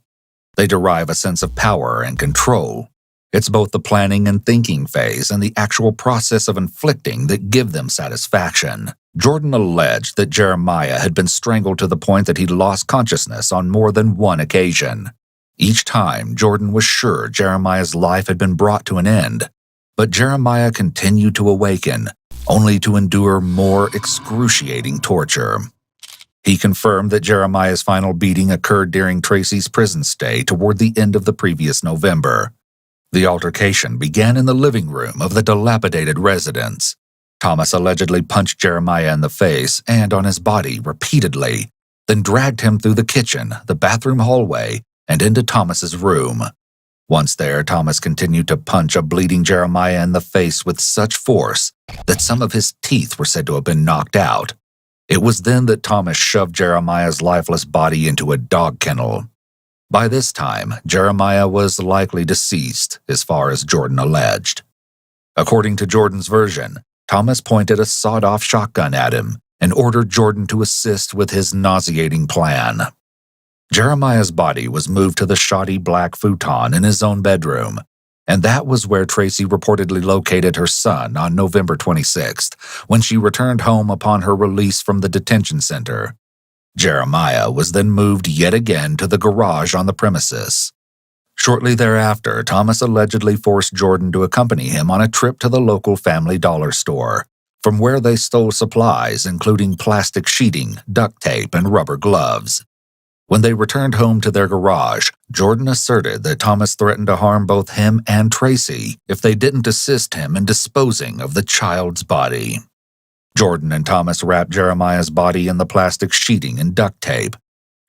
They derive a sense of power and control. It's both the planning and thinking phase and the actual process of inflicting that give them satisfaction. Jordan alleged that Jeremiah had been strangled to the point that he'd lost consciousness on more than one occasion. Each time, Jordan was sure Jeremiah's life had been brought to an end, but Jeremiah continued to awaken, only to endure more excruciating torture. He confirmed that Jeremiah's final beating occurred during Tracy's prison stay toward the end of the previous November. The altercation began in the living room of the dilapidated residence. Thomas allegedly punched Jeremiah in the face and on his body repeatedly, then dragged him through the kitchen, the bathroom hallway, and into Thomas's room. Once there, Thomas continued to punch a bleeding Jeremiah in the face with such force that some of his teeth were said to have been knocked out. It was then that Thomas shoved Jeremiah's lifeless body into a dog kennel. By this time, Jeremiah was likely deceased, as far as Jordan alleged. According to Jordan's version, Thomas pointed a sawed-off shotgun at him and ordered Jordan to assist with his nauseating plan. Jeremiah's body was moved to the shoddy black futon in his own bedroom, and that was where Tracy reportedly located her son on November 26th, when she returned home upon her release from the detention center. Jeremiah was then moved yet again to the garage on the premises. Shortly thereafter, Thomas allegedly forced Jordan to accompany him on a trip to the local Family Dollar store, from where they stole supplies including plastic sheeting, duct tape, and rubber gloves. When they returned home to their garage, Jordan asserted that Thomas threatened to harm both him and Tracy if they didn't assist him in disposing of the child's body. Jordan and Thomas wrapped Jeremiah's body in the plastic sheeting and duct tape.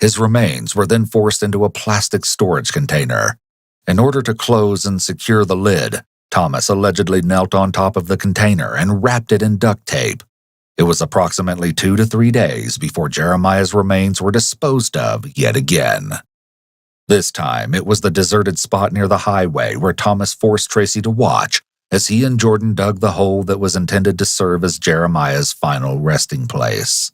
His remains were then forced into a plastic storage container. In order to close and secure the lid, Thomas allegedly knelt on top of the container and wrapped it in duct tape. It was approximately 2 to 3 days before Jeremiah's remains were disposed of yet again. This time, it was the deserted spot near the highway where Thomas forced Tracy to watch as he and Jordan dug the hole that was intended to serve as Jeremiah's final resting place.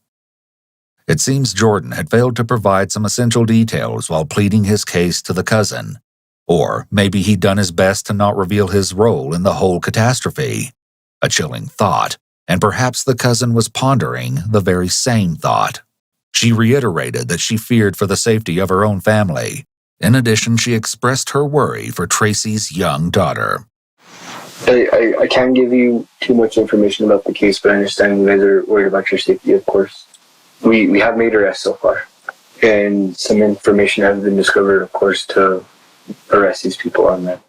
It seems Jordan had failed to provide some essential details while pleading his case to the cousin. Or maybe he'd done his best to not reveal his role in the whole catastrophe. A chilling thought. And perhaps the cousin was pondering the very same thought. She reiterated that she feared for the safety of her own family. In addition, she expressed her worry for Tracy's young daughter. I can't give you too much information about the case, but I understand you guys are worried about your safety, of course. We have made arrests so far, and some information has been discovered, of course, to arrest these people on that.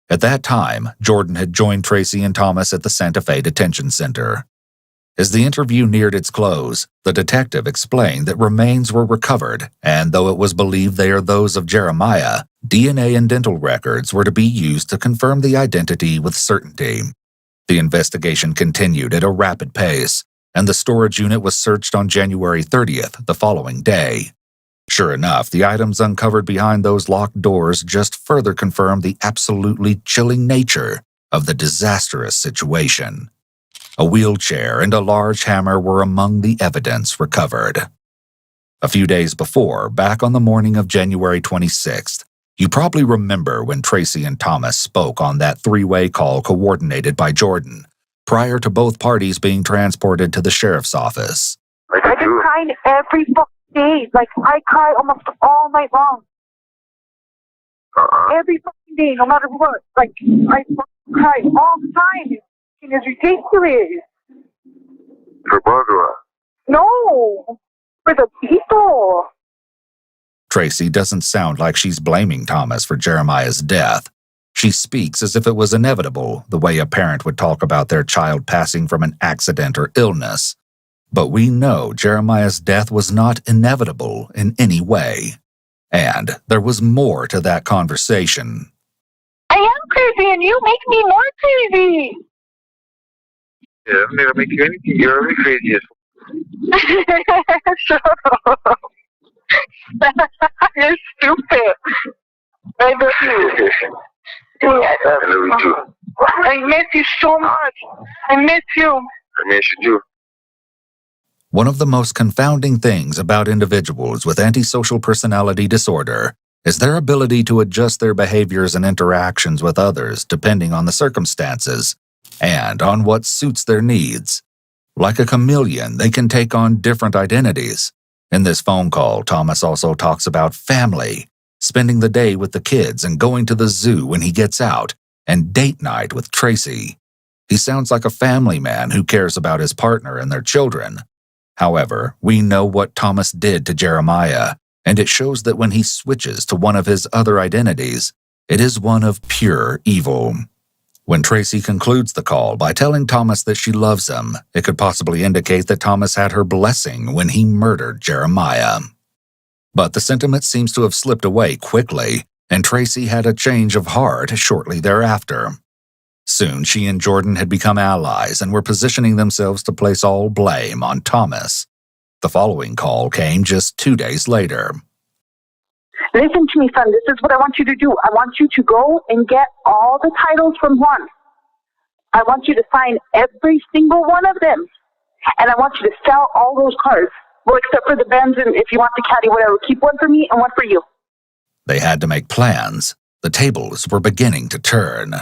At that time, Jordan had joined Tracy and Thomas at the Santa Fe Detention Center. As the interview neared its close, the detective explained that remains were recovered, and though it was believed they are those of Jeremiah, DNA and dental records were to be used to confirm the identity with certainty. The investigation continued at a rapid pace, and the storage unit was searched on January 30th, the following day. Sure enough, the items uncovered behind those locked doors just further confirmed the absolutely chilling nature of the disastrous situation. A wheelchair and a large hammer were among the evidence recovered. A few days before, back on the morning of January 26th, you probably remember when Tracy and Thomas spoke on that three-way call coordinated by Jordan, prior to both parties being transported to the sheriff's office. I've been crying every fucking day. Like, I cry almost all night long. Every fucking day, no matter what. Like, I fucking cry all the time. It's ridiculous. For Barbara? No, for the people. Tracy doesn't sound like she's blaming Thomas for Jeremiah's death. She speaks as if it was inevitable, the way a parent would talk about their child passing from an accident or illness. But we know Jeremiah's death was not inevitable in any way. And there was more to that conversation. I am crazy and you make me more crazy. Yeah, I've never make you anything. You're already crazy as Shut up. You're stupid. I love you. I love you too. I miss you so much. I miss you. I miss you too. One of the most confounding things about individuals with antisocial personality disorder is their ability to adjust their behaviors and interactions with others depending on the circumstances and on what suits their needs. Like a chameleon, they can take on different identities. In this phone call, Thomas also talks about family, spending the day with the kids and going to the zoo when he gets out, and date night with Tracy. He sounds like a family man who cares about his partner and their children. However, we know what Thomas did to Jeremiah, and it shows that when he switches to one of his other identities, it is one of pure evil. When Tracy concludes the call by telling Thomas that she loves him, it could possibly indicate that Thomas had her blessing when he murdered Jeremiah. But the sentiment seems to have slipped away quickly, and Tracy had a change of heart shortly thereafter. Soon, she and Jordan had become allies and were positioning themselves to place all blame on Thomas. The following call came just 2 days later. Listen to me, son. This is what I want you to do. I want you to go and get all the titles from Juan. I want you to sign every single one of them. And I want you to sell all those cars. Well, except for the Benz, and if you want the Caddy, whatever. Keep one for me and one for you. They had to make plans. The tables were beginning to turn.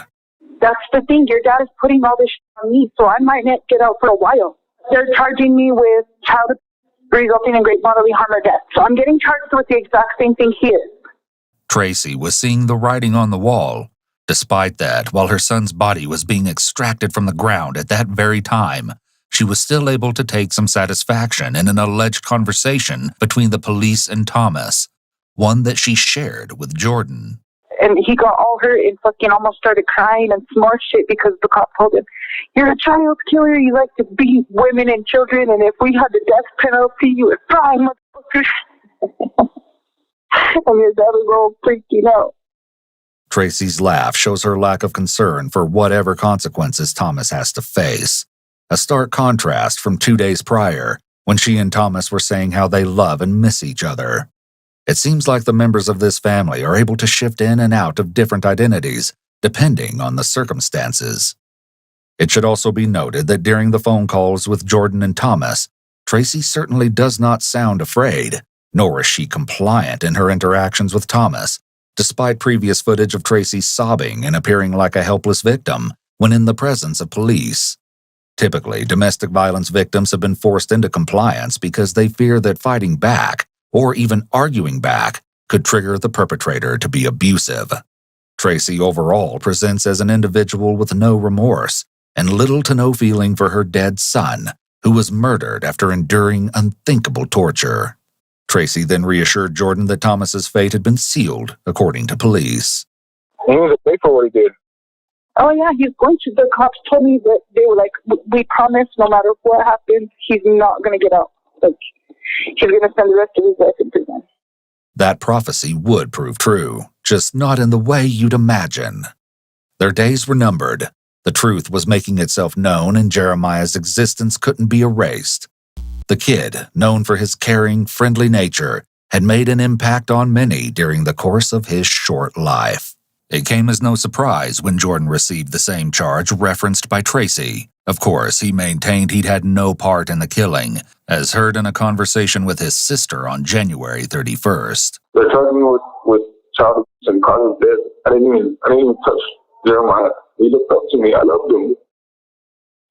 That's the thing. Your dad is putting all this on me, so I might not get out for a while. They're charging me with child resulting in great bodily harm or death. So I'm getting charged with the exact same thing he is. Tracy was seeing the writing on the wall. Despite that, while her son's body was being extracted from the ground at that very time, she was still able to take some satisfaction in an alleged conversation between the police and Thomas, one that she shared with Jordan. And he got all hurt and fucking almost started crying and some more shit because the cop told him, "You're a child killer, you like to beat women and children, and if we had the death penalty, you would fry, motherfucker." And his dad was all freaking out. Tracy's laugh shows her lack of concern for whatever consequences Thomas has to face. A stark contrast from 2 days prior, when she and Thomas were saying how they love and miss each other. It seems like the members of this family are able to shift in and out of different identities, depending on the circumstances. It should also be noted that during the phone calls with Jordan and Thomas, Tracy certainly does not sound afraid, nor is she compliant in her interactions with Thomas, despite previous footage of Tracy sobbing and appearing like a helpless victim when in the presence of police. Typically, domestic violence victims have been forced into compliance because they fear that fighting back, or even arguing back, could trigger the perpetrator to be abusive. Tracy overall presents as an individual with no remorse and little to no feeling for her dead son, who was murdered after enduring unthinkable torture. Tracy then reassured Jordan that Thomas's fate had been sealed, according to police. He needs to pay for what he did. Oh yeah, he's going to. The cops told me that they were like, "We promise no matter what happens, he's not going to get out. Like, he's going to spend the rest of his life in prison." That prophecy would prove true, just not in the way you'd imagine. Their days were numbered. The truth was making itself known, and Jeremiah's existence couldn't be erased. The kid, known for his caring, friendly nature, had made an impact on many during the course of his short life. It came as no surprise when Jordan received the same charge referenced by Tracy. Of course, he maintained he'd had no part in the killing, as heard in a conversation with his sister on January 31st. They charged me with child abuse and cause of death. I didn't even touch Jeremiah. He looked up to me. I loved him.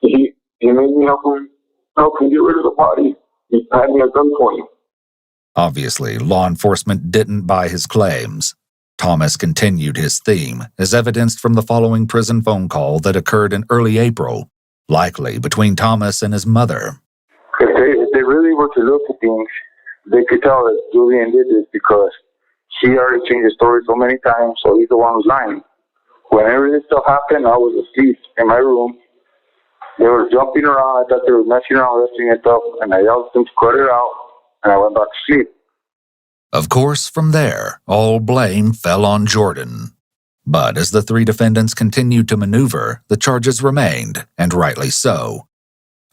He made me help him get rid of the body. He had me at gunpoint. Obviously, law enforcement didn't buy his claims. Thomas continued his theme, as evidenced from the following prison phone call that occurred in early April, likely between Thomas and his mother. If they really were to look at things, they could tell that Julian did this because she already changed the story so many times, so he's the one who's lying. Whenever this stuff happened, I was asleep in my room. They were jumping around. I thought they were messing around, lifting it up, and I yelled at them to cut it out, and I went back to sleep. Of course, from there, all blame fell on Jordan. But as the three defendants continued to maneuver, the charges remained, and rightly so.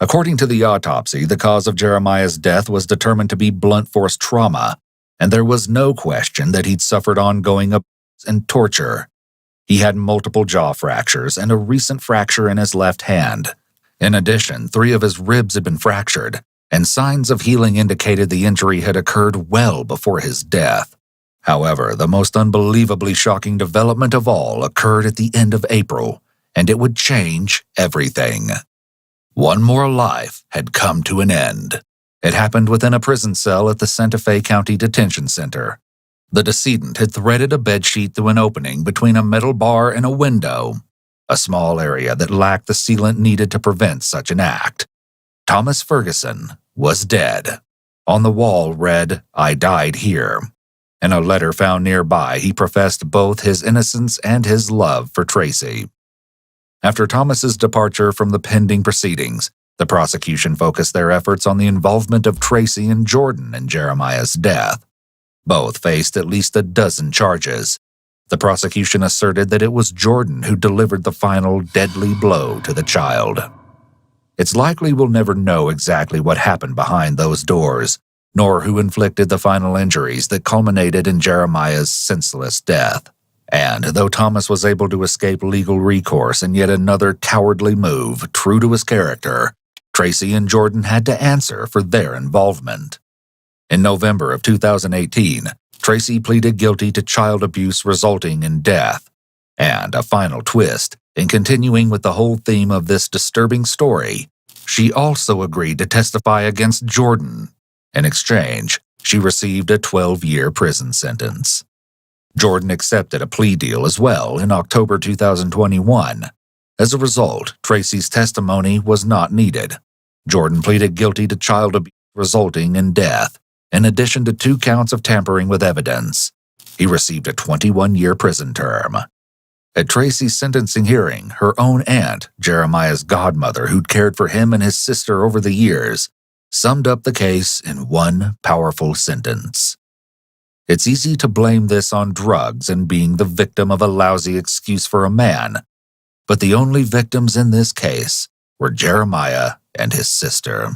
According to the autopsy, the cause of Jeremiah's death was determined to be blunt force trauma, and there was no question that he'd suffered ongoing abuse and torture. He had multiple jaw fractures and a recent fracture in his left hand. In addition, 3 of his ribs had been fractured, and signs of healing indicated the injury had occurred well before his death. However, the most unbelievably shocking development of all occurred at the end of April, and it would change everything. One more life had come to an end. It happened within a prison cell at the Santa Fe County Detention Center. The decedent had threaded a bedsheet through an opening between a metal bar and a window, a small area that lacked the sealant needed to prevent such an act. Thomas Ferguson was dead. On the wall read, "I died here." In a letter found nearby, he professed both his innocence and his love for Tracy. After Thomas's departure from the pending proceedings, the prosecution focused their efforts on the involvement of Tracy and Jordan in Jeremiah's death. Both faced at least a dozen charges. The prosecution asserted that it was Jordan who delivered the final deadly blow to the child. It's likely we'll never know exactly what happened behind those doors, nor who inflicted the final injuries that culminated in Jeremiah's senseless death. And though Thomas was able to escape legal recourse in yet another cowardly move true to his character, Tracy and Jordan had to answer for their involvement. In November of 2018, Tracy pleaded guilty to child abuse resulting in death. And a final twist, in continuing with the whole theme of this disturbing story, she also agreed to testify against Jordan. In exchange, she received a 12-year prison sentence. Jordan accepted a plea deal as well in October 2021. As a result, Tracy's testimony was not needed. Jordan pleaded guilty to child abuse resulting in death, in addition to 2 counts of tampering with evidence. He received a 21-year prison term. At Tracy's sentencing hearing, her own aunt, Jeremiah's godmother who'd cared for him and his sister over the years, summed up the case in one powerful sentence. It's easy to blame this on drugs and being the victim of a lousy excuse for a man, but the only victims in this case were Jeremiah and his sister.